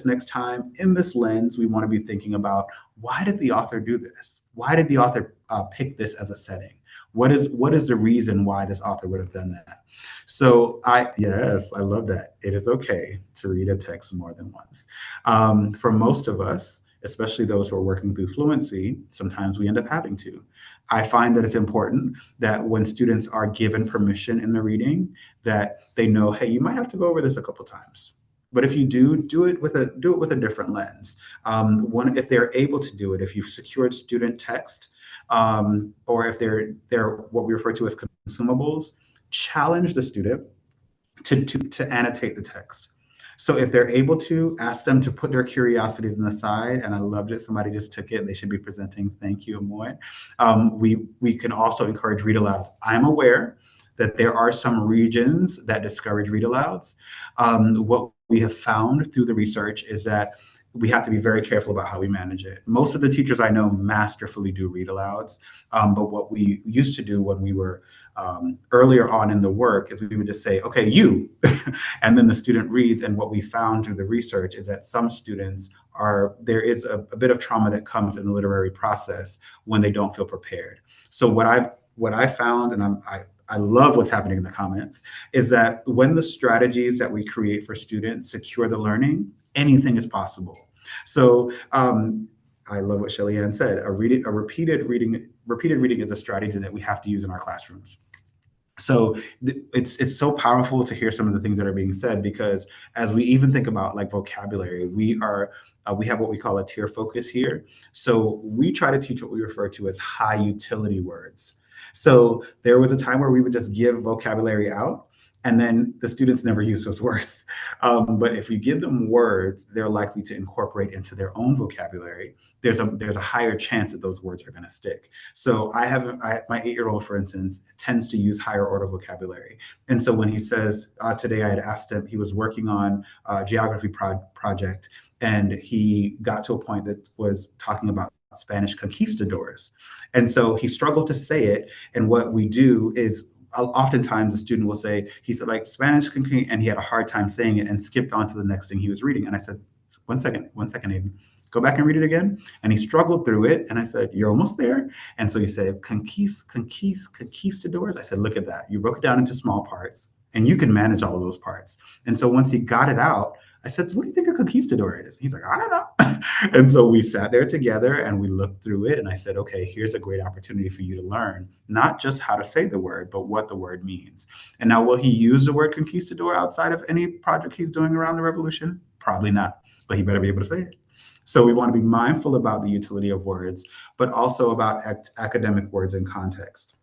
next time, in this lens, we want to be thinking about, why did the author do this? Why did the author pick this as a setting? What is the reason why this author would have done that? So yes, I love that. It is okay to read a text more than once. For most of us, especially those who are working through fluency, sometimes we end up having to. I find that it's important that when students are given permission in the reading, that they know, hey, you might have to go over this a couple times. But if you do it with a different lens. If they're able to do it, if you've secured student text, or if they're what we refer to as consumables, challenge the student to annotate the text. So if they're able to, ask them to put their curiosities on the side, and I loved it. Somebody just took it. They should be presenting. Thank you, Amoy. We can also encourage read alouds. I'm aware that there are some regions that discourage read alouds. What we have found through the research is that we have to be very careful about how we manage it. Most of the teachers I know masterfully do read alouds, but what we used to do when we were earlier on in the work is we would just say, okay, you, and then the student reads. And what we found through the research is that some students there is a bit of trauma that comes in the literary process when they don't feel prepared. So what I found, and I love what's happening in the comments, is that when the strategies that we create for students secure the learning, anything is possible. So I love what Shelly Ann said. Repeated reading is a strategy that we have to use in our classrooms. So it's so powerful to hear some of the things that are being said, because as we even think about like vocabulary, we have what we call a tier focus here. So we try to teach what we refer to as high utility words. So there was a time where we would just give vocabulary out, and then the students never use those words. But if you give them words, they're likely to incorporate into their own vocabulary. There's a higher chance that those words are going to stick. So my 8-year-old, for instance, tends to use higher order vocabulary. And so when he says, today I had asked him, he was working on a geography project, and he got to a point that was talking about Spanish conquistadors. And so he struggled to say it. And what we do is, oftentimes the student will say, he said like Spanish, and he had a hard time saying it and skipped on to the next thing he was reading. And I said, one second, Aiden, go back and read it again. And he struggled through it. And I said, you're almost there. And so he said, conquistadors. I said, look at that. You broke it down into small parts, and you can manage all of those parts. And so once he got it out, I said, so what do you think a conquistador is? He's like, I don't know. And so we sat there together and we looked through it. And I said, okay, here's a great opportunity for you to learn not just how to say the word, but what the word means. And now, will he use the word conquistador outside of any project he's doing around the revolution? Probably not, but he better be able to say it. So we want to be mindful about the utility of words, but also about academic words in context.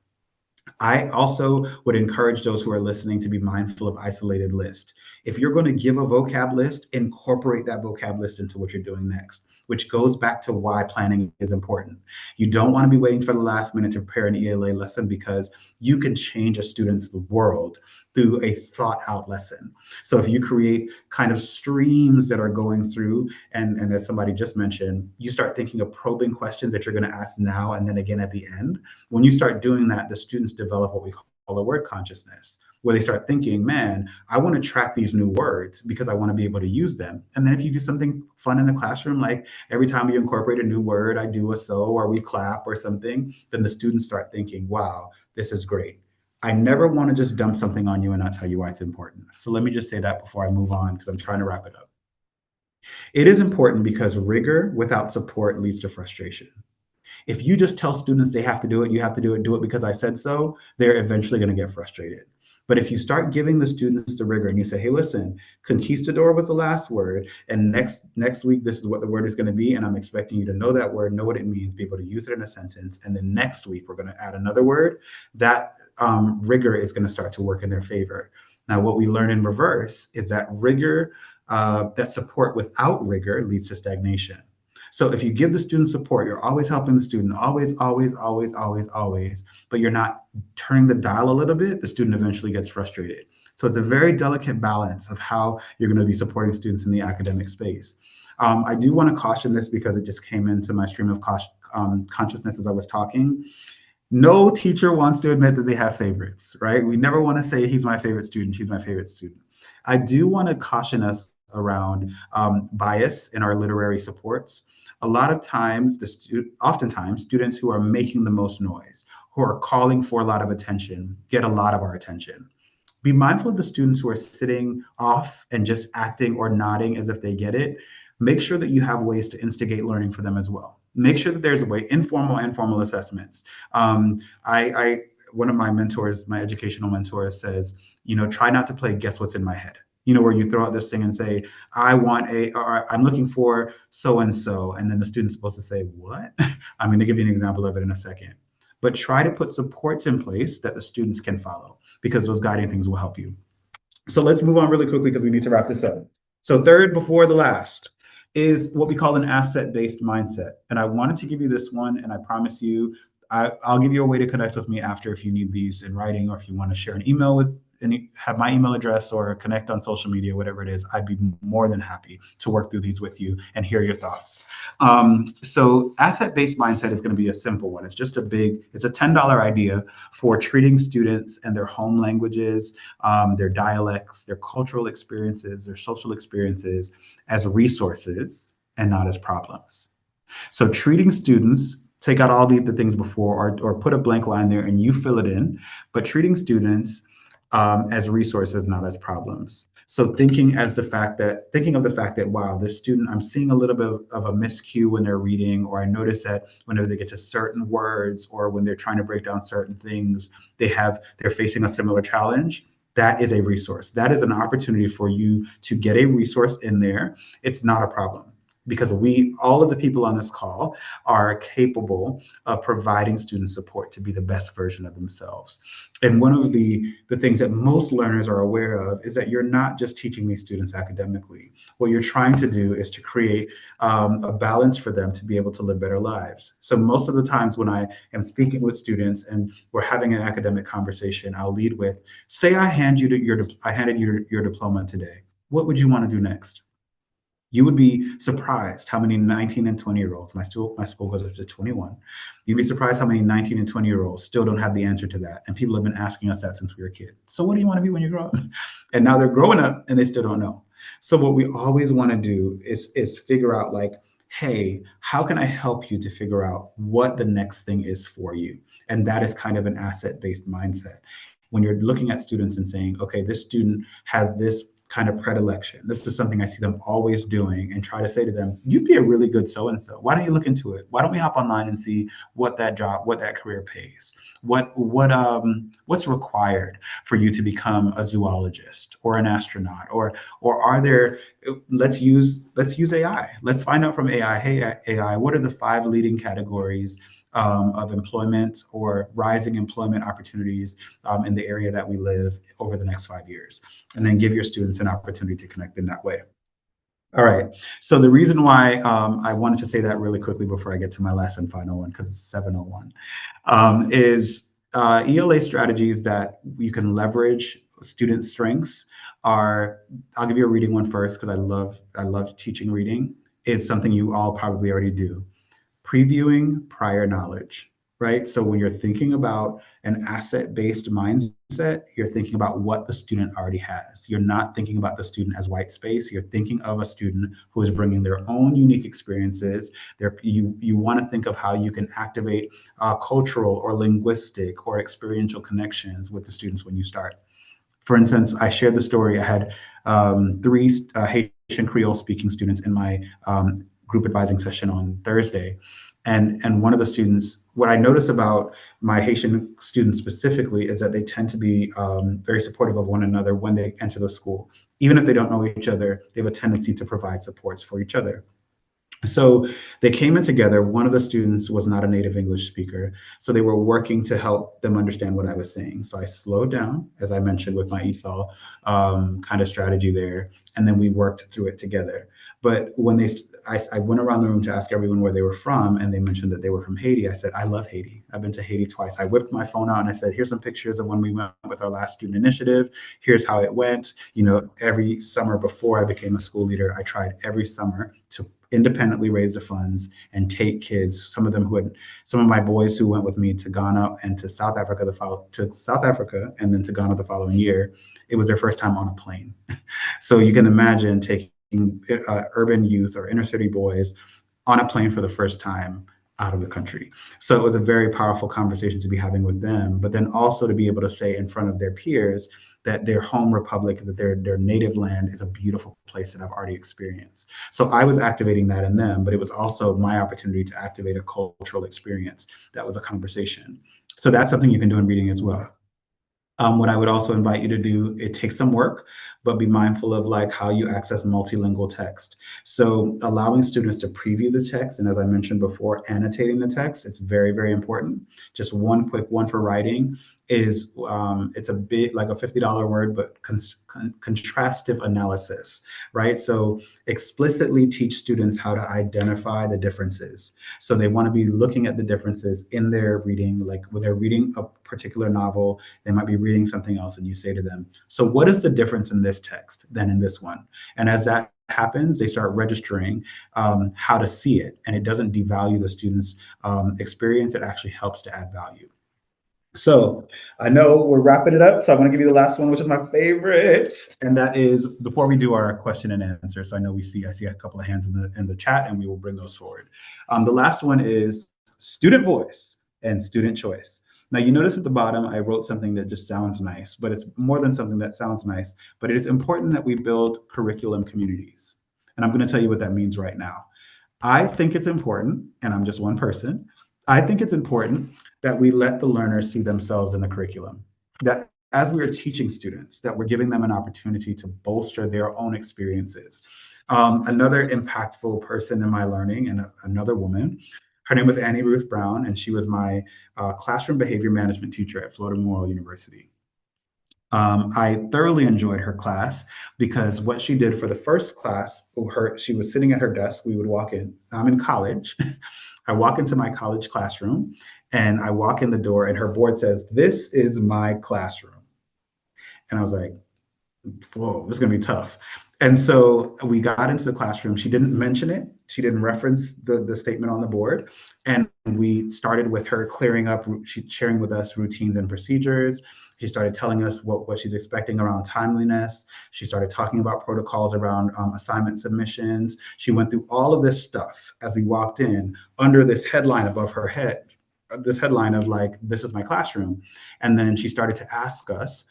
I also would encourage those who are listening to be mindful of isolated lists. If you're going to give a vocab list, incorporate that vocab list into what you're doing next, which goes back to why planning is important. You don't want to be waiting for the last minute to prepare an ELA lesson, because you can change a student's world through a thought out lesson. So if you create kind of streams that are going through, and as somebody just mentioned, you start thinking of probing questions that you're going to ask now and then again at the end. When you start doing that, the students develop what we call a word consciousness, where they start thinking, man, I want to track these new words because I want to be able to use them. And then if you do something fun in the classroom, like every time you incorporate a new word, I do a so, or we clap or something, then the students start thinking, wow, this is great. I never want to just dump something on you and not tell you why it's important. So let me just say that before I move on, because I'm trying to wrap it up. It is important because rigor without support leads to frustration. If you just tell students they have to do it, you have to do it because I said so, they're eventually going to get frustrated. But if you start giving the students the rigor and you say, hey, listen, conquistador was the last word, and next week, this is what the word is going to be, and I'm expecting you to know that word, know what it means, be able to use it in a sentence, and then next week, we're going to add another word, that rigor is going to start to work in their favor. Now, what we learn in reverse is that rigor, that support without rigor leads to stagnation. So if you give the student support, you're always helping the student, always, but you're not turning the dial a little bit, the student eventually gets frustrated. So it's a very delicate balance of how you're going to be supporting students in the academic space. I do want to caution this because it just came into my stream of consciousness as I was talking. No teacher wants to admit that they have favorites, right? We never want to say, he's my favorite student, she's my favorite student. I do want to caution us around bias in our literary supports. A lot of times, oftentimes, students who are making the most noise, who are calling for a lot of attention get a lot of our attention. Be mindful of the students who are sitting off and just acting or nodding as if they get it. Make sure that you have ways to instigate learning for them as well. Make sure that there's a way, informal and formal assessments. I one of my mentors, my educational mentors says, try not to play guess what's in my head. Where you throw out this thing and say, or I'm looking for so-and-so. And then the student's supposed to say, what? I'm going to give you an example of it in a second. But try to put supports in place that the students can follow, because those guiding things will help you. So let's move on really quickly because we need to wrap this up. So third before the last is what we call an asset-based mindset. And I wanted to give you this one, and I promise you, I'll give you a way to connect with me after if you need these in writing, or if you want to share an email with and have my email address or connect on social media, whatever it is. I'd be more than happy to work through these with you and hear your thoughts. So asset-based mindset is going to be a simple one. It's just it's a $10 idea for treating students and their home languages, their dialects, their cultural experiences, their social experiences as resources and not as problems. So treating students, take out all the things before, or put a blank line there and you fill it in, but treating students as resources, not as problems. So thinking of the fact that, wow, this student, I'm seeing a little bit of a miscue when they're reading, or I notice that whenever they get to certain words, or when they're trying to break down certain things, they're facing a similar challenge. That is a resource. That is an opportunity for you to get a resource in there. It's not a problem, because all of the people on this call are capable of providing student support to be the best version of themselves. And one of the things that most learners are aware of is that you're not just teaching these students academically. What you're trying to do is to create a balance for them to be able to live better lives. So most of the times when I am speaking with students and we're having an academic conversation, I'll lead with, say I handed you your diploma today. What would you want to do next? You would be surprised how many 19 and 20-year-olds, my school goes up to 21. You'd be surprised how many 19 and 20-year-olds still don't have the answer to that. And people have been asking us that since we were kids. So what do you want to be when you grow up? And now they're growing up and they still don't know. So what we always want to do is figure out, like, hey, how can I help you to figure out what the next thing is for you? And that is kind of an asset-based mindset. When you're looking at students and saying, okay, this student has this kind of predilection. This is something I see them always doing, and try to say to them, you'd be a really good so-and-so. Why don't you look into it? Why don't we hop online and see what that career pays? What's required for you to become a zoologist or an astronaut, or are there, let's use AI. Let's find out from AI, hey, AI, what are the 5 leading categories of employment or rising employment opportunities in the area that we live over the next 5 years, and then give your students an opportunity to connect in that way. All right. So the reason why I wanted to say that really quickly before I get to my last and final one, because it's 7:01, is ELA strategies that you can leverage student strengths are, I'll give you a reading one first, because I love teaching reading, is something you all probably already do. Previewing prior knowledge, right? So when you're thinking about an asset-based mindset, you're thinking about what the student already has. You're not thinking about the student as white space. You're thinking of a student who is bringing their own unique experiences. You want to think of how you can activate cultural or linguistic or experiential connections with the students when you start. For instance, I shared the story. I had 3 Haitian Creole speaking students in my group advising session on Thursday. And one of the students, what I notice about my Haitian students specifically is that they tend to be very supportive of one another when they enter the school. Even if they don't know each other, they have a tendency to provide supports for each other. So they came in together. One of the students was not a native English speaker, so they were working to help them understand what I was saying. So I slowed down, as I mentioned, with my ESOL kind of strategy there, and then we worked through it together. But when I went around the room to ask everyone where they were from, and they mentioned that they were from Haiti. I said, I love Haiti. I've been to Haiti twice. I whipped my phone out and I said, here's some pictures of when we went with our last student initiative. Here's how it went. Every summer before I became a school leader, I tried every summer to independently raise the funds and take kids. Some of my boys who went with me to Ghana and to South Africa and then to Ghana the following year, it was their first time on a plane. So you can imagine taking urban youth or inner city boys on a plane for the first time, out of the country. So it was a very powerful conversation to be having with them, but then also to be able to say in front of their peers that their home republic, that their native land is a beautiful place that I've already experienced. So I was activating that in them, but it was also my opportunity to activate a cultural experience that was a conversation. So that's something you can do in reading as well. What I would also invite you to do, it takes some work, but be mindful of like how you access multilingual text. So allowing students to preview the text, and as I mentioned before, annotating the text, it's very, very important. Just one quick one for writing is, it's a bit like a $50 word, but contrastive analysis, right? So explicitly teach students how to identify the differences. So they want to be looking at the differences in their reading, like when they're reading a particular novel, they might be reading something else, and you say to them, so what is the difference in this text than in this one? And as that happens, they start registering how to see it, and it doesn't devalue the student's experience. It actually helps to add value. So I know we're wrapping it up, so I want to give you the last one, which is my favorite, and that is before we do our question and answer. So I see a couple of hands in the chat, and we will bring those forward. The last one is student voice and student choice. Now you notice at the bottom, I wrote something that just sounds nice, but it's more than something that sounds nice, but it is important that we build curriculum communities. And I'm going to tell you what that means right now. I think it's important, and I'm just one person, I think it's important that we let the learners see themselves in the curriculum. That as we are teaching students, that we're giving them an opportunity to bolster their own experiences. Another impactful person in my learning, and another woman, her name was Annie Ruth Brown, and she was my classroom behavior management teacher at Florida Memorial University. I thoroughly enjoyed her class because what she did for the first class, she was sitting at her desk. We would walk in. I'm in college. I walk into my college classroom, and I walk in the door, and her board says, "This is my classroom." And I was like, whoa, this is going to be tough. And so we got into the classroom. She didn't mention it. She didn't reference the statement on the board. And we started with her clearing up, sharing with us routines and procedures. She started telling us what she's expecting around timeliness. She started talking about protocols around assignment submissions. She went through all of this stuff as we walked in under this headline above her head, this headline of like, this is my classroom. And then she started to ask us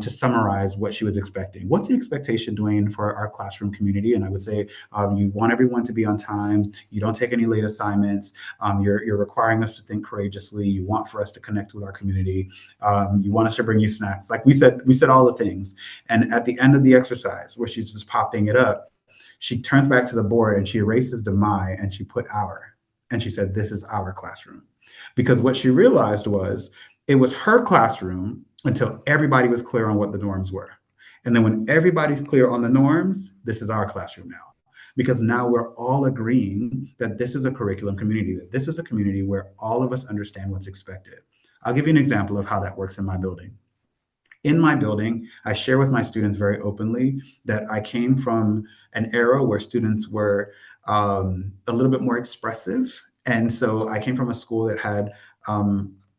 to summarize what she was expecting. What's the expectation, Dwayne, for our classroom community? And I would say, you want everyone to be on time. You don't take any late assignments. You're requiring us to think courageously. You want for us to connect with our community. You want us to bring you snacks. Like we said all the things. And at the end of the exercise, where she's just popping it up, she turns back to the board and she erases the "my" and she put "our." And she said, "This is our classroom." Because what she realized was it was her classroom until everybody was clear on what the norms were. And then when everybody's clear on the norms, this is our classroom now. Because now we're all agreeing that this is a curriculum community, that this is a community where all of us understand what's expected. I'll give you an example of how that works in my building. In my building, I share with my students very openly that I came from an era where students were a little bit more expressive. And so I came from a school that had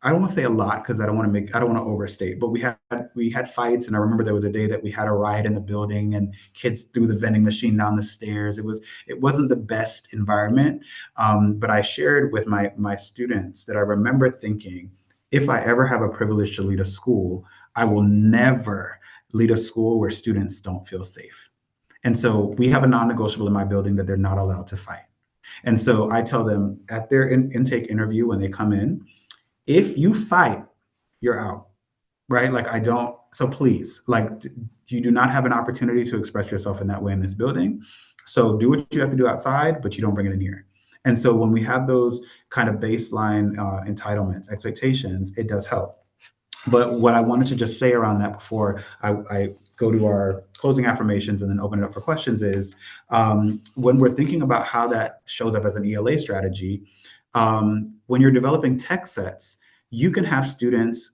I don't want to say a lot because I don't want to overstate, but we had fights. And I remember there was a day that we had a riot in the building and kids threw the vending machine down the stairs. It wasn't the best environment. But I shared with my students that I remember thinking, if I ever have a privilege to lead a school, I will never lead a school where students don't feel safe. And so we have a non-negotiable in my building that they're not allowed to fight. And so I tell them at their intake interview when they come in, if you fight, you're out, right? Like so please, like you do not have an opportunity to express yourself in that way in this building. So do what you have to do outside, but you don't bring it in here. And so when we have those kind of baseline entitlements, expectations, it does help. But what I wanted to just say around that before I go to our closing affirmations and then open it up for questions is when we're thinking about how that shows up as an ELA strategy, when you're developing text sets, you can have students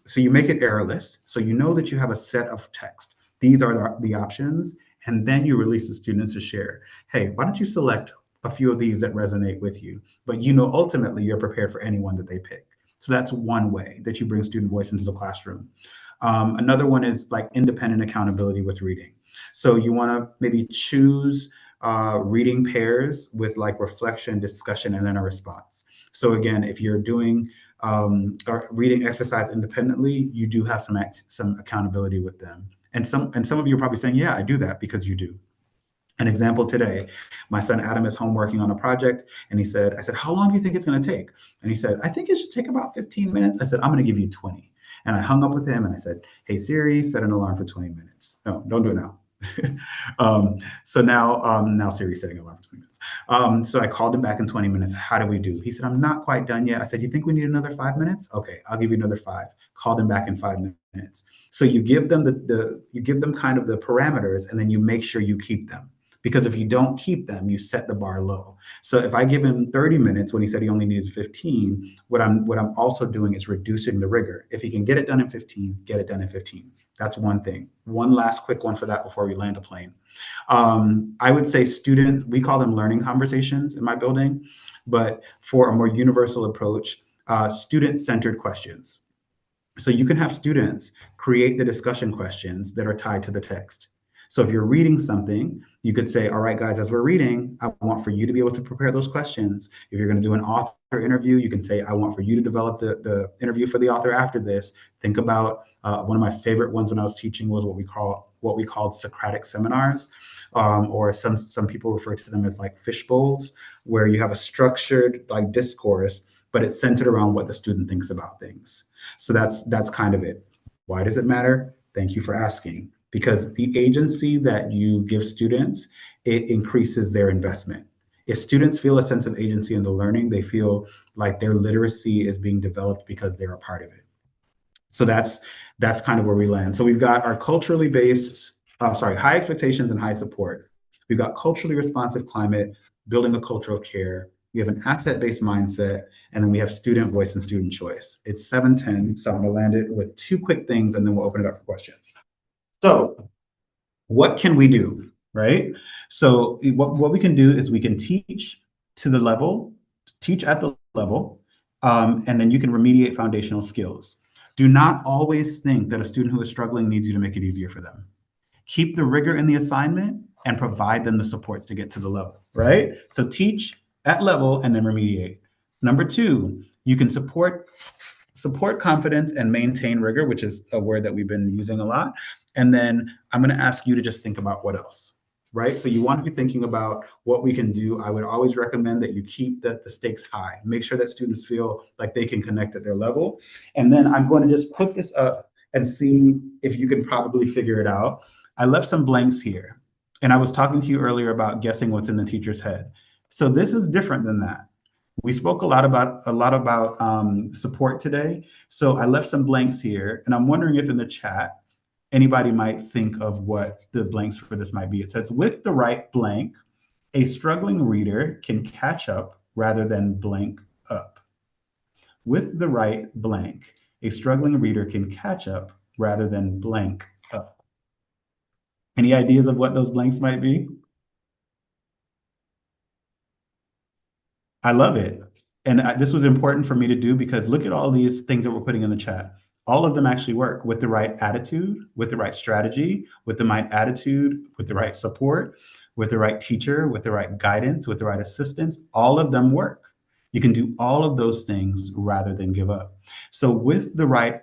so you make it errorless. So you know that you have a set of text. These are the options. And then you release the students to share, hey, why don't you select a few of these that resonate with you? But ultimately you're prepared for any one that they pick. So that's one way that you bring student voice into the classroom. Another one is like independent accountability with reading. So you want to maybe choose reading pairs with like reflection, discussion, and then a response. So again, if you're doing or reading exercise independently, you do have some accountability with them. And some of you are probably saying, yeah, I do that, because you do. An example today, my son Adam is home working on a project, and I said, how long do you think it's going to take? And he said, I think it should take about 15 minutes. I said, I'm going to give you 20. And I hung up with him and I said, hey Siri, set an alarm for 20 minutes. No, don't do it now. So now Siri's setting an alarm for 20 minutes. So I called him back in 20 minutes. How do we do? He said, I'm not quite done yet. I said, you think we need another 5 minutes? Okay, I'll give you another 5. Called him back in 5 minutes. So you give them you give them kind of the parameters, and then you make sure you keep them. Because if you don't keep them, you set the bar low. So if I give him 30 minutes when he said he only needed 15, what I'm also doing is reducing the rigor. If he can get it done in 15, get it done in 15. That's one thing. One last quick one for that before we land a plane. I would say we call them learning conversations in my building, but for a more universal approach, student-centered questions. So you can have students create the discussion questions that are tied to the text. So if you're reading something, you could say, all right, guys, as we're reading, I want for you to be able to prepare those questions. If you're going to do an author interview, you can say, I want for you to develop the interview for the author after this. Think about one of my favorite ones when I was teaching was what we called Socratic seminars, or some people refer to them as like fish bowls, where you have a structured like discourse, but it's centered around what the student thinks about things. So that's kind of it. Why does it matter? Thank you for asking. Because the agency that you give students, it increases their investment. If students feel a sense of agency in the learning, they feel like their literacy is being developed because they're a part of it. So that's kind of where we land. So we've got our culturally based, high expectations and high support. We've got culturally responsive climate, building a culture of care. We have an asset-based mindset, and then we have student voice and student choice. It's 7:10, so I'm gonna land it with 2 quick things, and then we'll open it up for questions. So what can we do, right? So what we can do is we can teach at the level, and then you can remediate foundational skills. Do not always think that a student who is struggling needs you to make it easier for them. Keep the rigor in the assignment and provide them the supports to get to the level, right? So teach at level and then remediate. Number 2, you can support confidence and maintain rigor, which is a word that we've been using a lot. And then I'm going to ask you to just think about what else, right? So you want to be thinking about what we can do. I would always recommend that you keep the stakes high. Make sure that students feel like they can connect at their level. And then I'm going to just put this up and see if you can probably figure it out. I left some blanks here. And I was talking to you earlier about guessing what's in the teacher's head. So this is different than that. We spoke a lot about support today. So I left some blanks here, and I'm wondering if in the chat, anybody might think of what the blanks for this might be. It says, with the right blank, a struggling reader can catch up rather than blank up. With the right blank, a struggling reader can catch up rather than blank up. Any ideas of what those blanks might be? I love it. And this was important for me to do because look at all these things that we're putting in the chat. All of them actually work with the right attitude, with the right strategy, with the right attitude, with the right support, with the right teacher, with the right guidance, with the right assistance. All of them work. You can do all of those things rather than give up. So with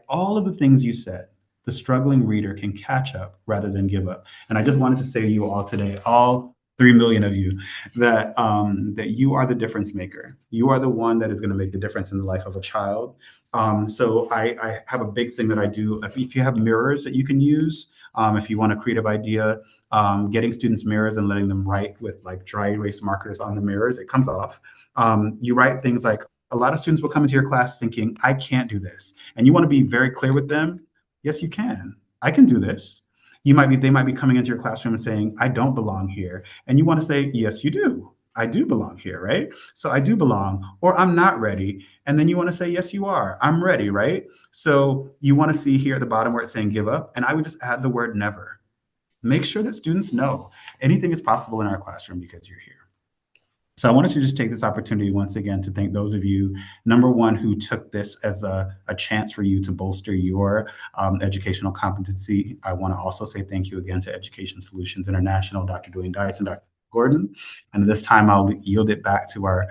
all of the things you said, the struggling reader can catch up rather than give up. And I just wanted to say to you all today, all 3 million of you, that you are the difference maker. You are the one that is going to make the difference in the life of a child. So I have a big thing that I do. If you have mirrors that you can use, if you want a creative idea, getting students mirrors and letting them write with like dry erase markers on the mirrors, it comes off. You write things like, a lot of students will come into your class thinking, I can't do this. And you want to be very clear with them. Yes, you can. I can do this. They might be coming into your classroom and saying, I don't belong here. And you want to say, yes, you do. I do belong here, right? So I do belong, or I'm not ready. And then you want to say, yes, you are. I'm ready, right? So you want to see here at the bottom where it's saying give up. And I would just add the word never. Make sure that students know anything is possible in our classroom because you're here. So I wanted to just take this opportunity once again to thank those of you, number one, who took this as a chance for you to bolster your educational competency. I want to also say thank you again to Education Solutions International, Dr. Dwayne Dice and Dr. Gordon. And this time I'll yield it back to our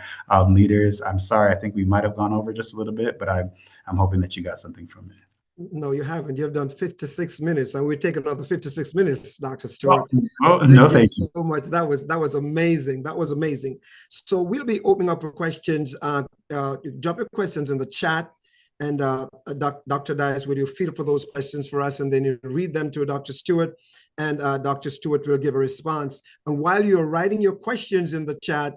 leaders. I'm sorry, I think we might have gone over just a little bit, but I'm hoping that you got something from it. No, you haven't. You've done 56 minutes, and we take another 56 minutes, Dr. Stewart. No, thank you so much. That was amazing. That was amazing. So we'll be opening up for questions. Drop your questions in the chat, and Dr. Dias, will you feel for those questions for us, and then you read them to Dr. Stewart, and Dr. Stewart will give a response. And while you're writing your questions in the chat,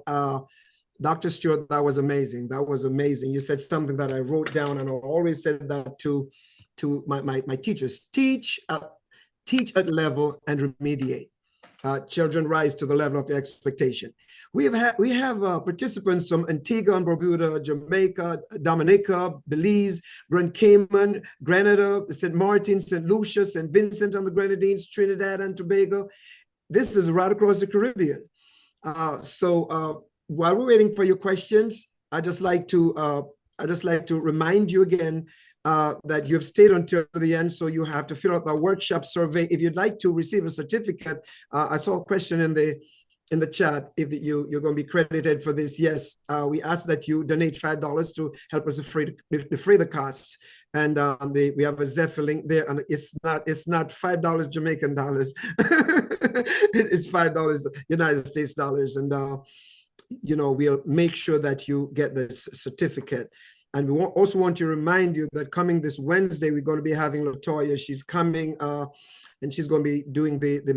Dr. Stewart, that was amazing. That was amazing. You said something that I wrote down, and I always said that to my teachers: teach at level and remediate. Children rise to the level of expectation. We have participants from Antigua and Barbuda, Jamaica, Dominica, Belize, Grand Cayman, Grenada, St. Martin, St. Lucia, St. Vincent and the Grenadines, Trinidad and Tobago. This is right across the Caribbean. So while we're waiting for your questions, I just like to remind you again that you've stayed until the end, so you have to fill out the workshop survey. If you'd like to receive a certificate, I saw a question in the chat if you're going to be credited for this. Yes, we ask that you donate $5 to help us defray the costs. And we have a Zephyr link there, and it's not $5 Jamaican dollars. It's $5 United States dollars, and we'll make sure that you get the certificate. And we also want to remind you that coming this Wednesday, we're going to be having Latoya. She's coming and she's going to be doing the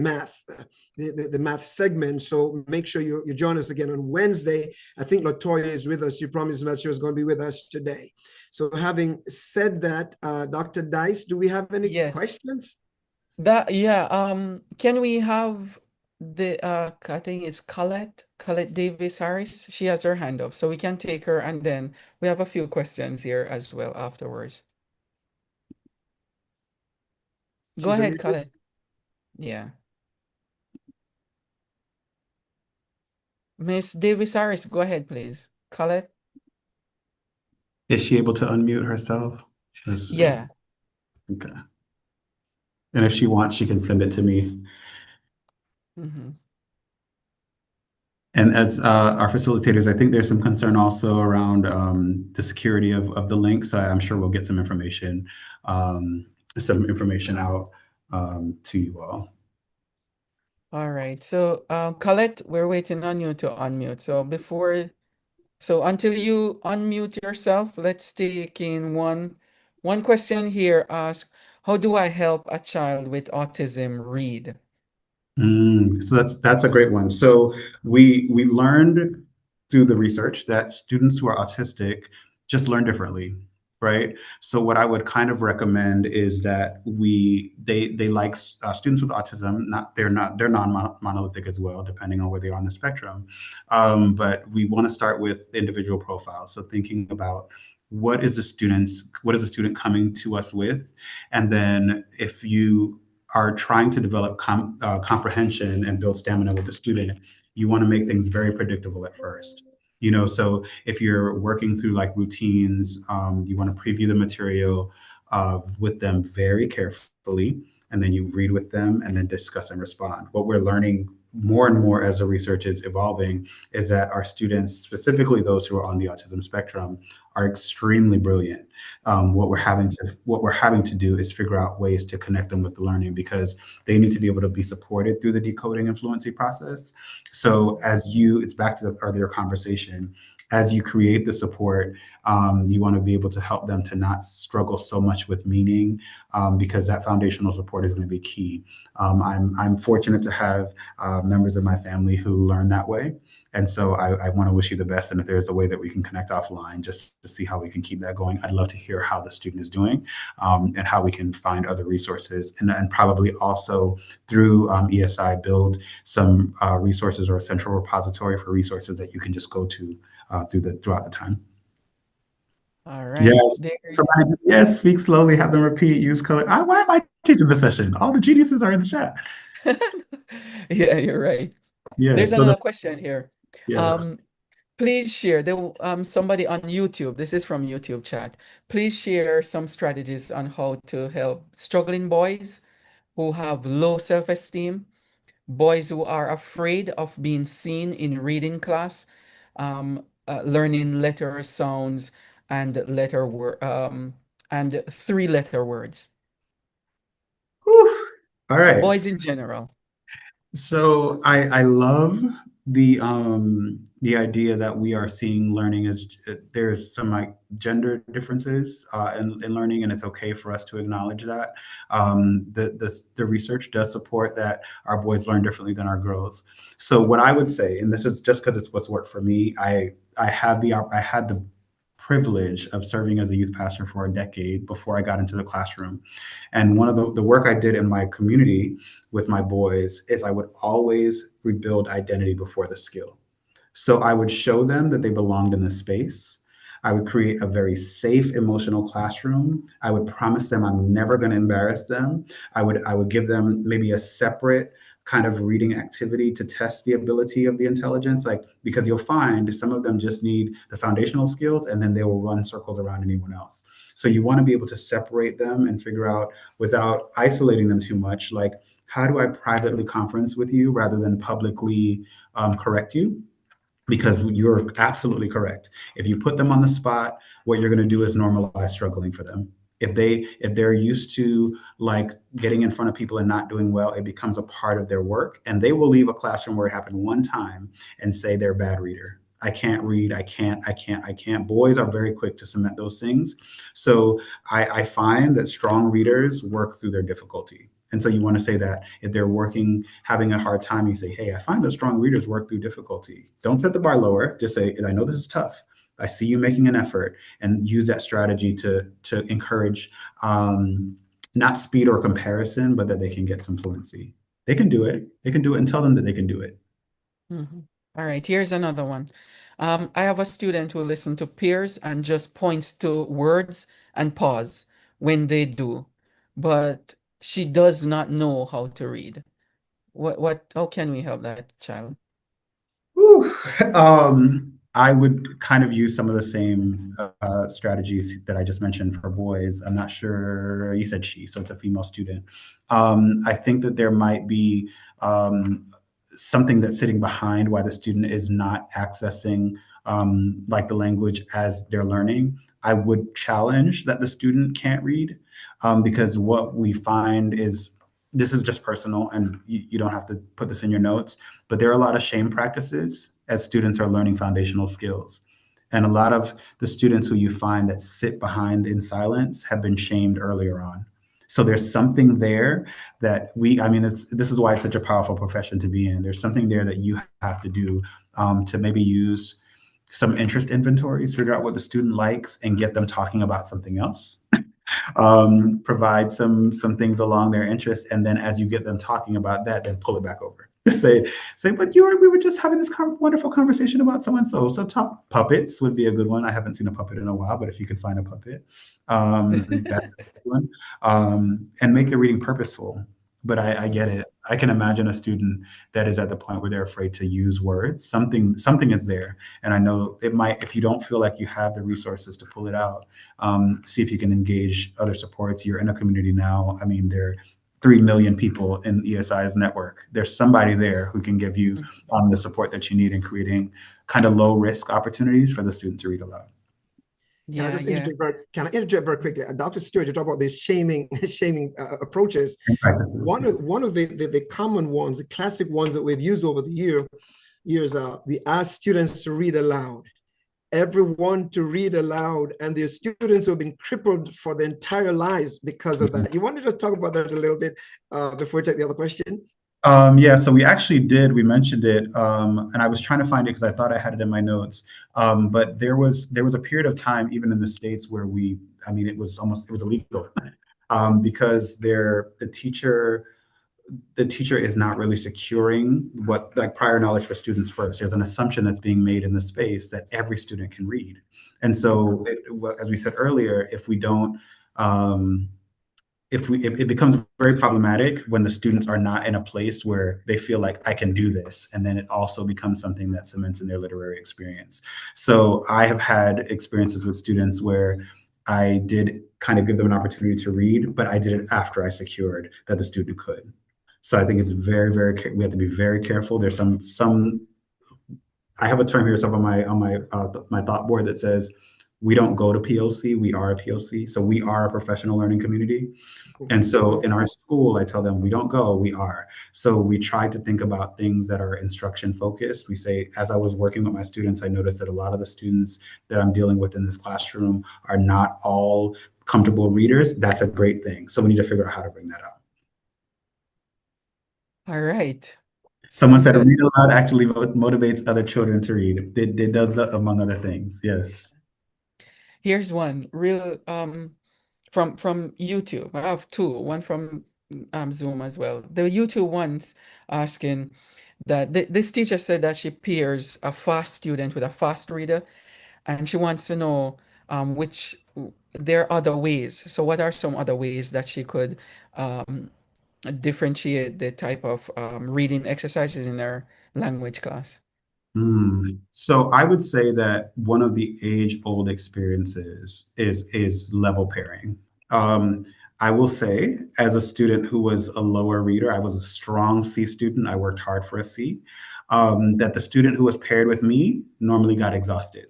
math segment. So make sure you join us again on Wednesday. I think Latoya is with us. She promised that she was going to be with us today. So having said that, Dr. Dice, do we have any questions? Can we have I think it's Colette Davis Harris. She has her hand up, so we can take her, and then we have a few questions here as well afterwards. Go ahead, Colette. Yeah. Miss Davis Harris, go ahead, please. Colette. Is she able to unmute herself? Yeah. Okay. And if she wants, she can send it to me. And as our facilitators, I think there's some concern also around the security of the link. So I'm sure we'll get some information out to you all. All right. So Colette, we're waiting on you to unmute. So until you unmute yourself, let's take in one question here. Ask, how do I help a child with autism read? So that's a great one. So we learned through the research that students who are autistic just learn differently, right? So what I would kind of recommend is that they like students with autism. They're non-monolithic as well, depending on where they are on the spectrum. But we want to start with individual profiles. So thinking about what is the student coming to us with, and then if you are trying to develop comprehension and build stamina with the student, you want to make things very predictable at first. So if you're working through like routines, you want to preview the material with them very carefully, and then you read with them and then discuss and respond. What we're learning more and more as the research is evolving is that our students, specifically those who are on the autism spectrum, are extremely brilliant. What we're having to do is figure out ways to connect them with the learning, because they need to be able to be supported through the decoding and fluency process. So it's back to the earlier conversation, as you create the support, you want to be able to help them to not struggle so much with meaning, because that foundational support is going to be key. I'm fortunate to have members of my family who learn that way. And so I want to wish you the best. And if there's a way that we can connect offline just to see how we can keep that going, I'd love to hear how the student is doing, and how we can find other resources, and probably also through ESI build some resources or a central repository for resources that you can just go to throughout the time. All right. Yes, speak slowly, have them repeat, use color. Why am I teaching this session? All the geniuses are in the chat. Yeah, you're right. Yeah, there's another question here. Yeah. Please share somebody on YouTube. This is from YouTube chat. Please share some strategies on how to help struggling boys who have low self-esteem boys who are afraid of being seen in reading class, learning letter sounds and and three-letter words. Whew. All So right. boys in general. So I love the idea that we are seeing learning as there's some like gender differences in learning, and it's okay for us to acknowledge that. The research does support that our boys learn differently than our girls. So what I would say, and this is just because it's what's worked for me, I had the privilege of serving as a youth pastor for a decade before I got into the classroom. And one of the work I did in my community with my boys is I would always rebuild identity before the skill. So I would show them that they belonged in the space. I would create a very safe emotional classroom. I would promise them I'm never going to embarrass them. I would give them maybe a separate kind of reading activity to test the ability of the intelligence, like because you'll find some of them just need the foundational skills and then they will run circles around anyone else. So you want to be able to separate them and figure out without isolating them too much, like how do I privately conference with you rather than publicly correct you? Because you're absolutely correct. If you put them on the spot, what you're going to do is normalize struggling for them. If they're used to like getting in front of people and not doing well, it becomes a part of their work, and they will leave a classroom where it happened one time and say they're a bad reader. I can't read. I can't. Boys are very quick to cement those things. So I find that strong readers work through their difficulty. And so you want to say that if they're working, having a hard time, you say, hey, I find that strong readers work through difficulty. Don't set the bar lower. Just say, I know this is tough. I see you making an effort, and use that strategy to encourage not speed or comparison, but that they can get some fluency. They can do it. They can do it, and tell them that they can do it. Mhm. All right, here's another one. I have a student who listens to peers and just points to words and pause when they do, but she does not know how to read. How can we help that child? Whew. I would kind of use some of the same strategies that I just mentioned for boys. I'm not sure, you said she, so it's a female student. I think that there might be something that's sitting behind why the student is not accessing like the language as they're learning. I would challenge that the student can't read because what we find is this is just personal, and you don't have to put this in your notes, but there are a lot of shame practices as students are learning foundational skills. And a lot of the students who you find that sit behind in silence have been shamed earlier on. So there's something there that this is why it's such a powerful profession to be in. There's something there that you have to do to maybe use some interest inventories, figure out what the student likes and get them talking about something else. Provide some things along their interest, and then as you get them talking about that, then pull it back over. Say, but we were just having this wonderful conversation about so and so. So talk puppets would be a good one. I haven't seen a puppet in a while, but if you can find a puppet, that's a good one. And make the reading purposeful. But I get it. I can imagine a student that is at the point where they're afraid to use words. Something is there, and I know it might. If you don't feel like you have the resources to pull it out, see if you can engage other supports. You're in a community now. I mean, there are 3 million people in ESI's network. There's somebody there who can give you the support that you need in creating kind of low risk opportunities for the student to read aloud. Can I just Yeah. can I interject very quickly? Dr. Stewart, you talk about these shaming approaches. One of the common ones, the classic ones that we've used over the years, we ask students to read aloud. Everyone to read aloud, and there's students who have been crippled for their entire lives because of that. You wanted to talk about that a little bit before we take the other question? Yeah, so we actually did. We mentioned it, and I was trying to find it because I thought I had it in my notes. But there was a period of time, even in the States, where it was illegal because the teacher is not really securing what like prior knowledge for students first. There's an assumption that's being made in the space that every student can read, and so as we said earlier, if we don't. It becomes very problematic when the students are not in a place where they feel like I can do this, and then it also becomes something that cements in their literary experience. So I have had experiences with students where I did kind of give them an opportunity to read, but I did it after I secured that the student could. So I think it's we have to be very careful. There's some I have a term here, some on my thought board that says we don't go to POC, we are a POC. So we are a professional learning community. And so in our school, I tell them we don't go, we are. So we try to think about things that are instruction focused. We say, as I was working with my students, I noticed that a lot of the students that I'm dealing with in this classroom are not all comfortable readers. That's a great thing. So we need to figure out how to bring that out. All right. Someone Sounds said good. read aloud actually motivates other children to read. It does that among other things. Yes. Here's one real from YouTube. I have two, one from Zoom as well. The YouTube one's asking that this teacher said that she pairs a fast student with a fast reader, and she wants to know which there are other ways. So what are some other ways that she could um, differentiate the type of reading exercises in her language class? So I would say that one of the age-old experiences is level pairing. Um, I will say, as a student who was a lower reader, I was a strong C student. I worked hard for a C. That the student who was paired with me normally got exhausted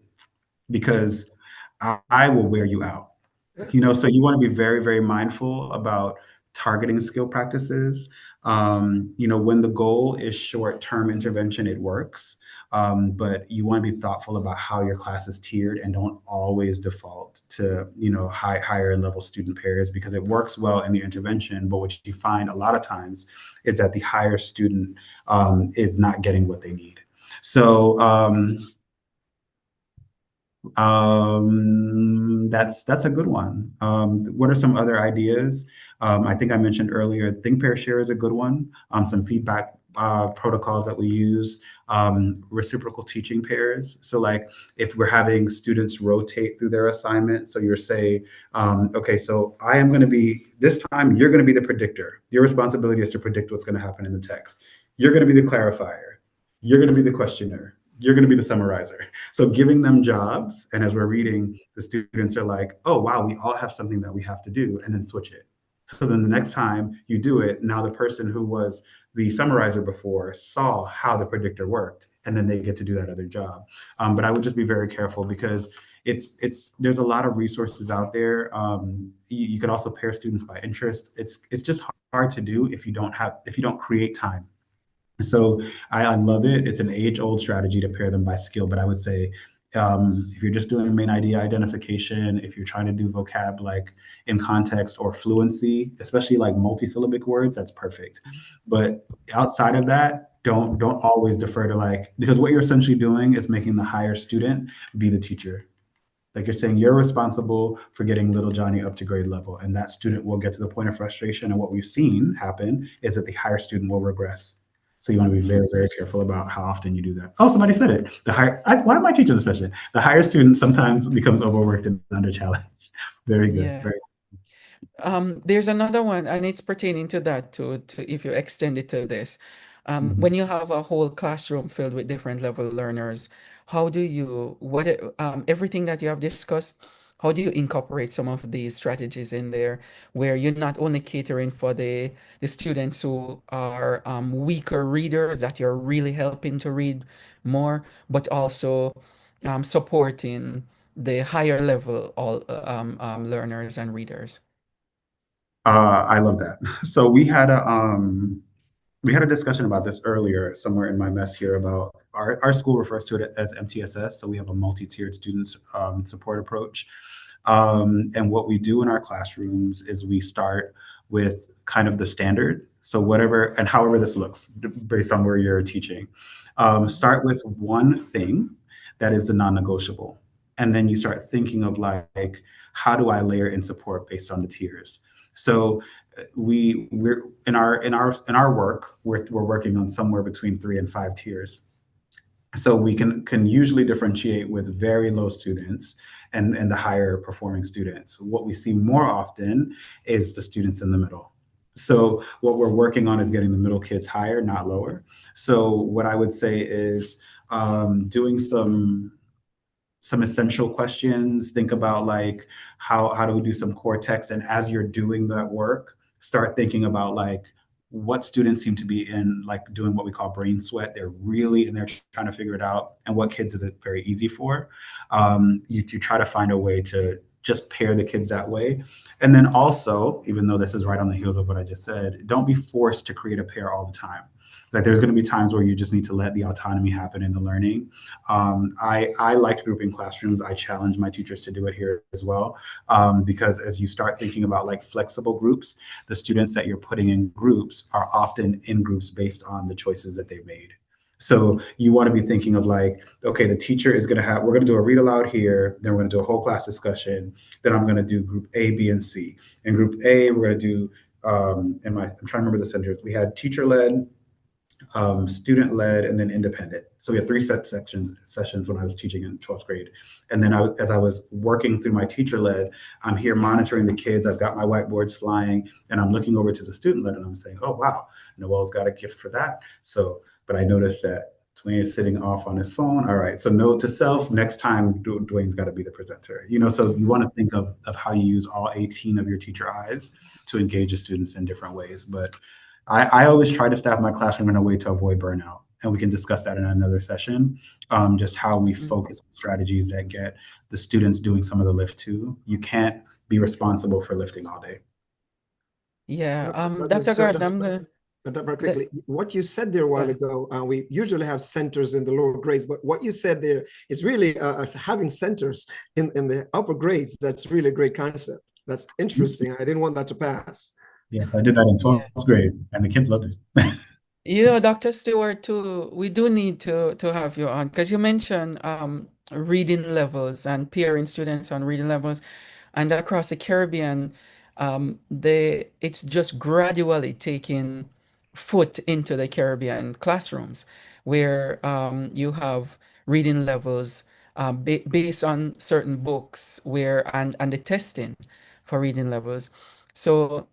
because I will wear you out. So you want to be very, very mindful about targeting skill practices. When the goal is short-term intervention, it works. But you want to be thoughtful about how your class is tiered and don't always default to, higher level student pairs because it works well in the intervention. But what you find a lot of times is that the higher student is not getting what they need. So that's a good one. What are some other ideas? I think I mentioned earlier, think, pair, share is a good one. Some feedback protocols that we use, reciprocal teaching pairs. So like if we're having students rotate through their assignment, so you're say, okay, so I am going to be, this time you're going to be the predictor. Your responsibility is to predict what's going to happen in the text. You're going to be the clarifier. You're going to be the questioner. You're going to be the summarizer. So giving them jobs, and as we're reading, the students are like, oh, wow, we all have something that we have to do, and then switch it. So then the next time you do it, now the person who was the summarizer before saw how the predictor worked, and then they get to do that other job. But I would just be very careful because there's a lot of resources out there. You could also pair students by interest. It's just hard to do if you don't create time. So I love it. It's an age-old strategy to pair them by skill, but I would say if you're just doing main idea identification, if you're trying to do vocab like in context or fluency, especially like multisyllabic words, that's perfect. But outside of that, don't always defer to because what you're essentially doing is making the higher student be the teacher. Like you're saying, you're responsible for getting little Johnny up to grade level, and that student will get to the point of frustration. And what we've seen happen is that the higher student will regress. So you want to be very, very careful about how often you do that. Oh, somebody said it. Why am I teaching this session? The higher student sometimes becomes overworked and under challenged. Very good. Yeah. Very. There's another one, and it's pertaining to that too, to if you extend it to this. Mhm. When you have a whole classroom filled with different level learners, how do you, everything that you have discussed, how do you incorporate some of these strategies in there where you're not only catering for the students who are weaker readers that you're really helping to read more, but also supporting the higher level learners and readers? I love that. So we had a discussion about this earlier somewhere in my mess here about our school refers to it as MTSS. So we have a multi-tiered student support approach. And what we do in our classrooms is we start with kind of the standard. So whatever and however this looks based on where you're teaching, start with one thing that is the non-negotiable. And then you start thinking of like, how do I layer in support based on the tiers? So we're in our work, we're working on somewhere between 3 and 5 tiers. So we can usually differentiate with very low students and the higher performing students. What we see more often is the students in the middle. So what we're working on is getting the middle kids higher, not lower. So what I would say is doing some essential questions. Think about like how do we do some core text, and as you're doing that work, start thinking about like what students seem to be in, like doing what we call brain sweat. They're really in there trying to figure it out, and what kids is it very easy for. You try to find a way to just pair the kids that way. And then also, even though this is right on the heels of what I just said, don't be forced to create a pair all the time. Like there's going to be times where you just need to let the autonomy happen in the learning. I liked grouping classrooms. I challenge my teachers to do it here as well, because as you start thinking about like flexible groups, the students that you're putting in groups are often in groups based on the choices that they've made. So you want to be thinking of like, okay, the teacher is going to have, we're going to do a read aloud here, then we're going to do a whole class discussion, then I'm going to do group A, B, and C. In group A, we're going to do, I'm trying to remember the centers. We had teacher-led, student-led, and then independent. So we had 3 sessions when I was teaching in 12th grade. And then as I was working through my teacher-led, I'm here monitoring the kids. I've got my whiteboards flying, and I'm looking over to the student-led, and I'm saying, oh, wow, Noel's got a gift for that. So, but I noticed that Dwayne is sitting off on his phone. All right, so note to self, next time Dwayne's got to be the presenter. So you want to think of how you use all 18 of your teacher eyes to engage the students in different ways. But I always try to staff my classroom in a way to avoid burnout. And we can discuss that in another session, just how we focus on strategies that get the students doing some of the lift too. You can't be responsible for lifting all day. Yeah, But Dr. Gordon, I'm gonna very quickly, what you said there a while ago, we usually have centers in the lower grades, but what you said there is really having centers in the upper grades. That's really a great concept. That's interesting. I didn't want that to pass. Yes, I did that in 12th grade, and the kids loved it. Dr. Stewart, too, we do need to have you on because you mentioned reading levels and pairing students on reading levels, and across the Caribbean, it's just gradually taking foot into the Caribbean classrooms where you have reading levels based on certain books and the testing for reading levels. So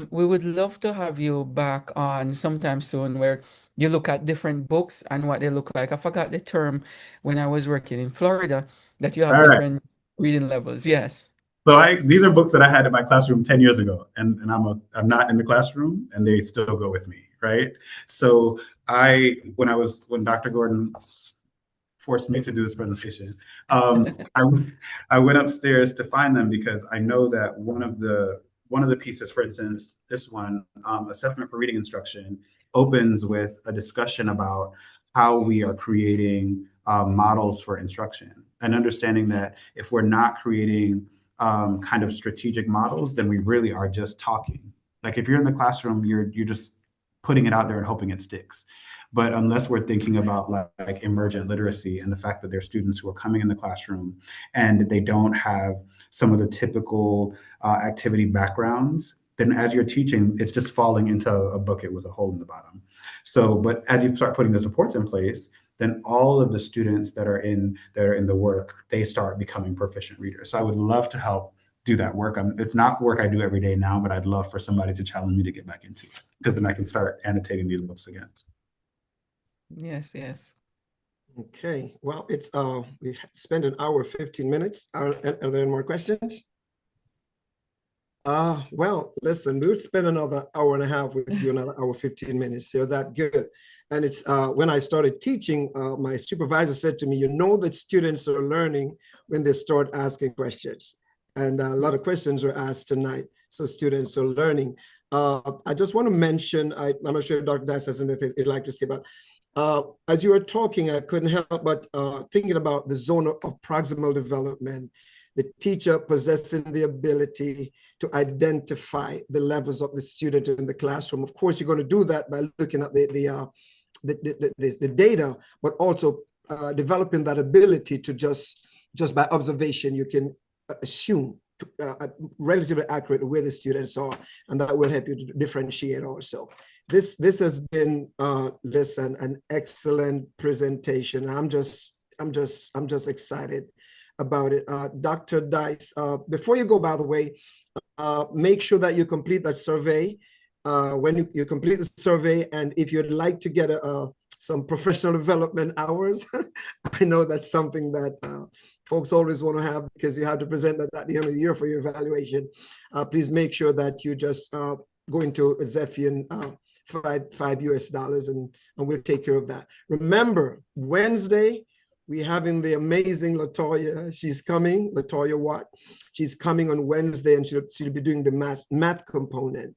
we would love to have you back on sometime soon where you look at different books and what they look like. I forgot the term when I was working in Florida that you have All right. different reading levels. Yes. So these are books that I had in my classroom 10 years ago, and I'm not in the classroom, and they still go with me, right? So when Dr. Gordon forced me to do this presentation, I went upstairs to find them because I know that one of the pieces, for instance, this one, Assessment for Reading Instruction, opens with a discussion about how we are creating models for instruction and understanding that if we're not creating kind of strategic models, then we really are just talking. Like if you're in the classroom, you're just putting it out there and hoping it sticks. But unless we're thinking about like emergent literacy and the fact that there are students who are coming in the classroom and they don't have some of the typical activity backgrounds, then as you're teaching, it's just falling into a bucket with a hole in the bottom. So, but as you start putting the supports in place, then all of the students that are in the work, they start becoming proficient readers. So I would love to help do that work. It's not work I do every day now, but I'd love for somebody to challenge me to get back into it because then I can start annotating these books again. Yes, yes. Okay, well, it's we spent an hour 15 minutes. Are there any more questions? Well, listen, we'll spend another hour and a half with you, another hour 15 minutes. So that good. And it's when I started teaching, my supervisor said to me, that students are learning when they start asking questions. And a lot of questions were asked tonight. So students are learning. I just want to mention, I'm not sure if Dr. Dice has anything he'd like to say about. As you were talking, I couldn't help but thinking about the zone of proximal development, the teacher possessing the ability to identify the levels of the student in the classroom. Of course, you're going to do that by looking at the data, but also developing that ability to just by observation, you can assume relatively accurate where the students are, and that will help you to differentiate also. This has been listen, an excellent presentation. I'm just excited about it. Dr. Dice, before you go, by the way, make sure that you complete that survey. When you complete the survey, and if you'd like to get some professional development hours, I know that's something that folks always want to have because you have to present that at the end of the year for your evaluation. Please make sure that you just going to Zephian five US dollars, and we'll take care of that. Remember, Wednesday, we're having the amazing Latoya. She's coming, Latoya Watt. She's coming on Wednesday, and she'll be doing the math component.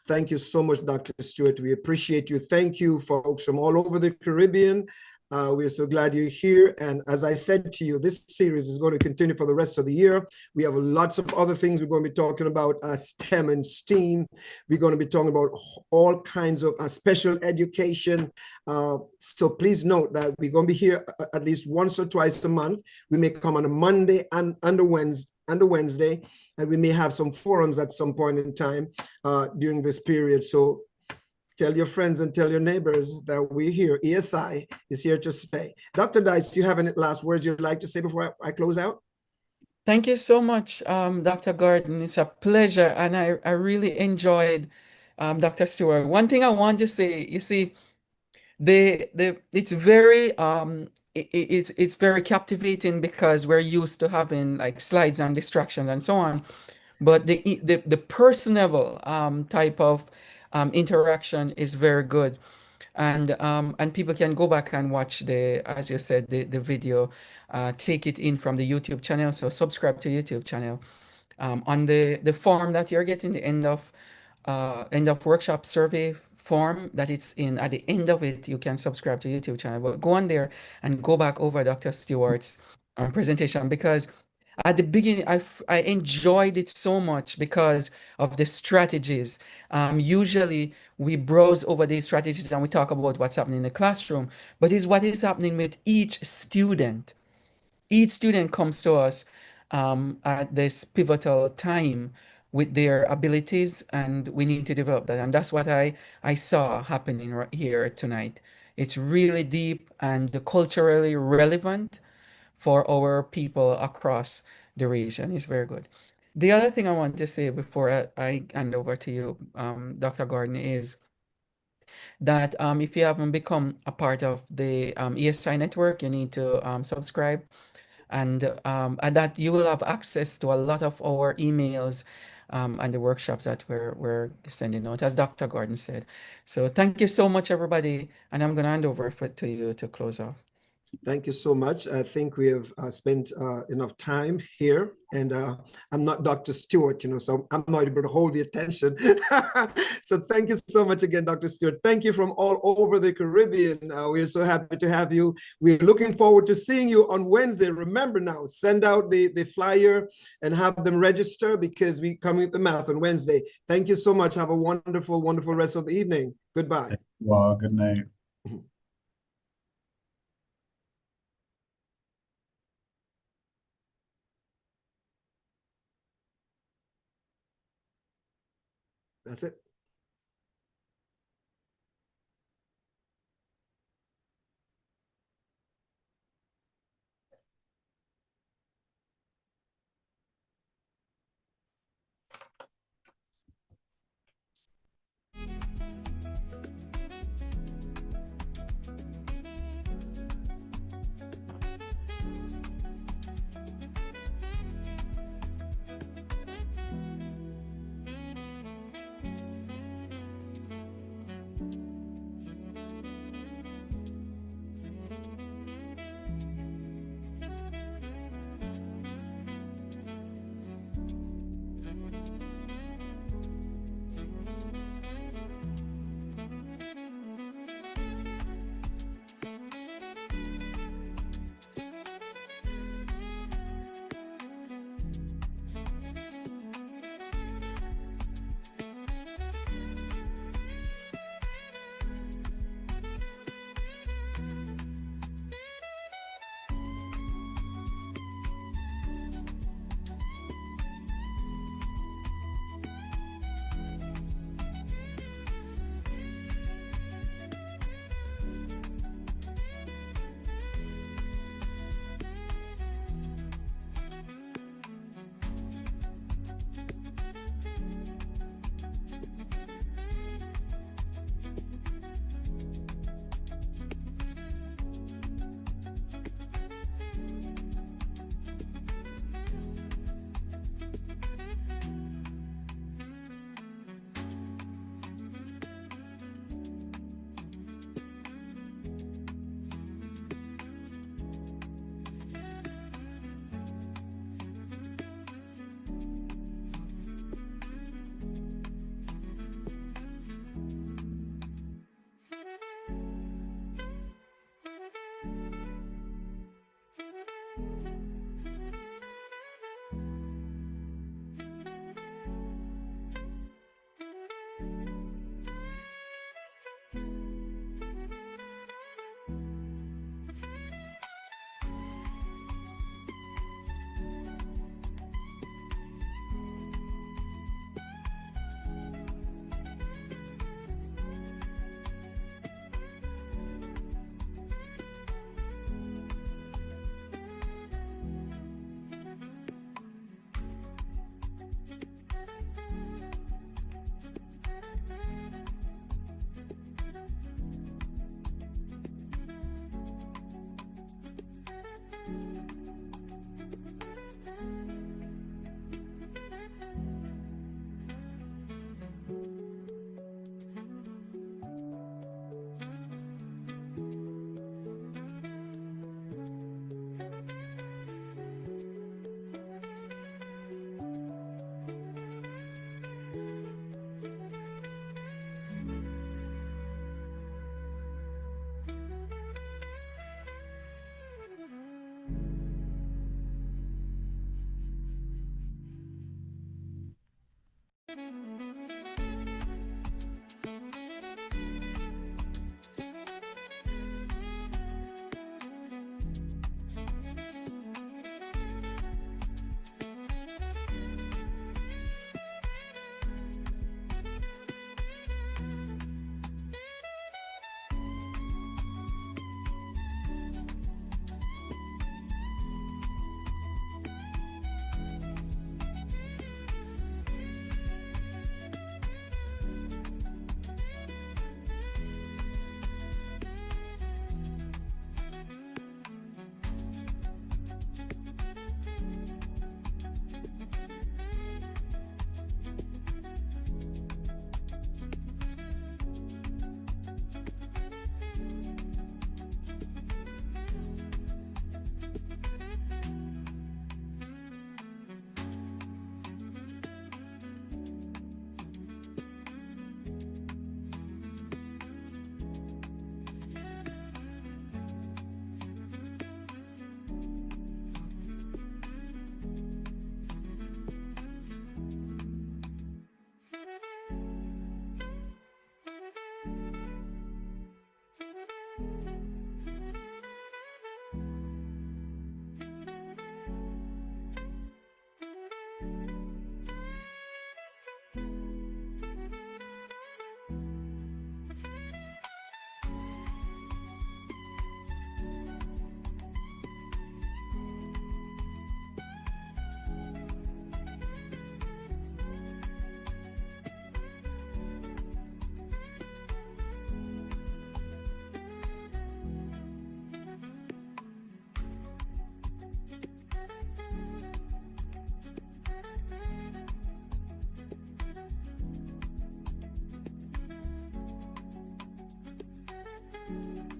Thank you so much, Dr. Stewart. We appreciate you. Thank you, folks from all over the Caribbean. We're so glad you're here. And as I said to you, this series is going to continue for the rest of the year. We have lots of other things we're going to be talking about, STEM and STEAM. We're going to be talking about all kinds of special education. So please note that we're going to be here at least once or twice a month. We may come on a Monday and on a Wednesday, and we may have some forums at some point in time during this period. So tell your friends and tell your neighbors that we're here. ESI is here to stay. Dr. Dice, do you have any last words you'd like to say before I close out? Thank you so much, Dr. Gordon. It's a pleasure, and I really enjoyed Dr. Stewart. One thing I want to say, you see, it's very it's very captivating because we're used to having like slides and distractions and so on, but the personable type of interaction is very good, and people can go back and watch as you said, the video, take it in from the YouTube channel. So subscribe to YouTube channel. On the form that you're getting, the end of workshop survey form that it's in, at the end of it, you can subscribe to YouTube channel. But go on there and go back over Dr. Stewart's presentation, because at the beginning, I enjoyed it so much because of the strategies. Usually we browse over these strategies and we talk about what's happening in the classroom, but it's what is happening with each student. Each student comes to us at this pivotal time with their abilities, and we need to develop that. And that's what I saw happening right here tonight. It's really deep and culturally relevant for our people across the region. It's very good. The other thing I want to say before I hand over to you, Dr. Gordon, is that if you haven't become a part of the ESI network, you need to subscribe, and that you will have access to a lot of our emails and the workshops that we're sending out, as Dr. Gordon said. So thank you so much, everybody, and I'm going to hand over to you to close off. Thank you so much. I think we have spent enough time here, and I'm not Dr. Stewart, so I'm not able to hold the attention. So thank you so much again, Dr. Stewart. Thank you from all over the Caribbean. We're so happy to have you. We're looking forward to seeing you on Wednesday. Remember now, send out the flyer and have them register, because we come with the math on Wednesday. Thank you so much. Have a wonderful, wonderful rest of the evening. Goodbye. Well, good night. That's it. Thank you.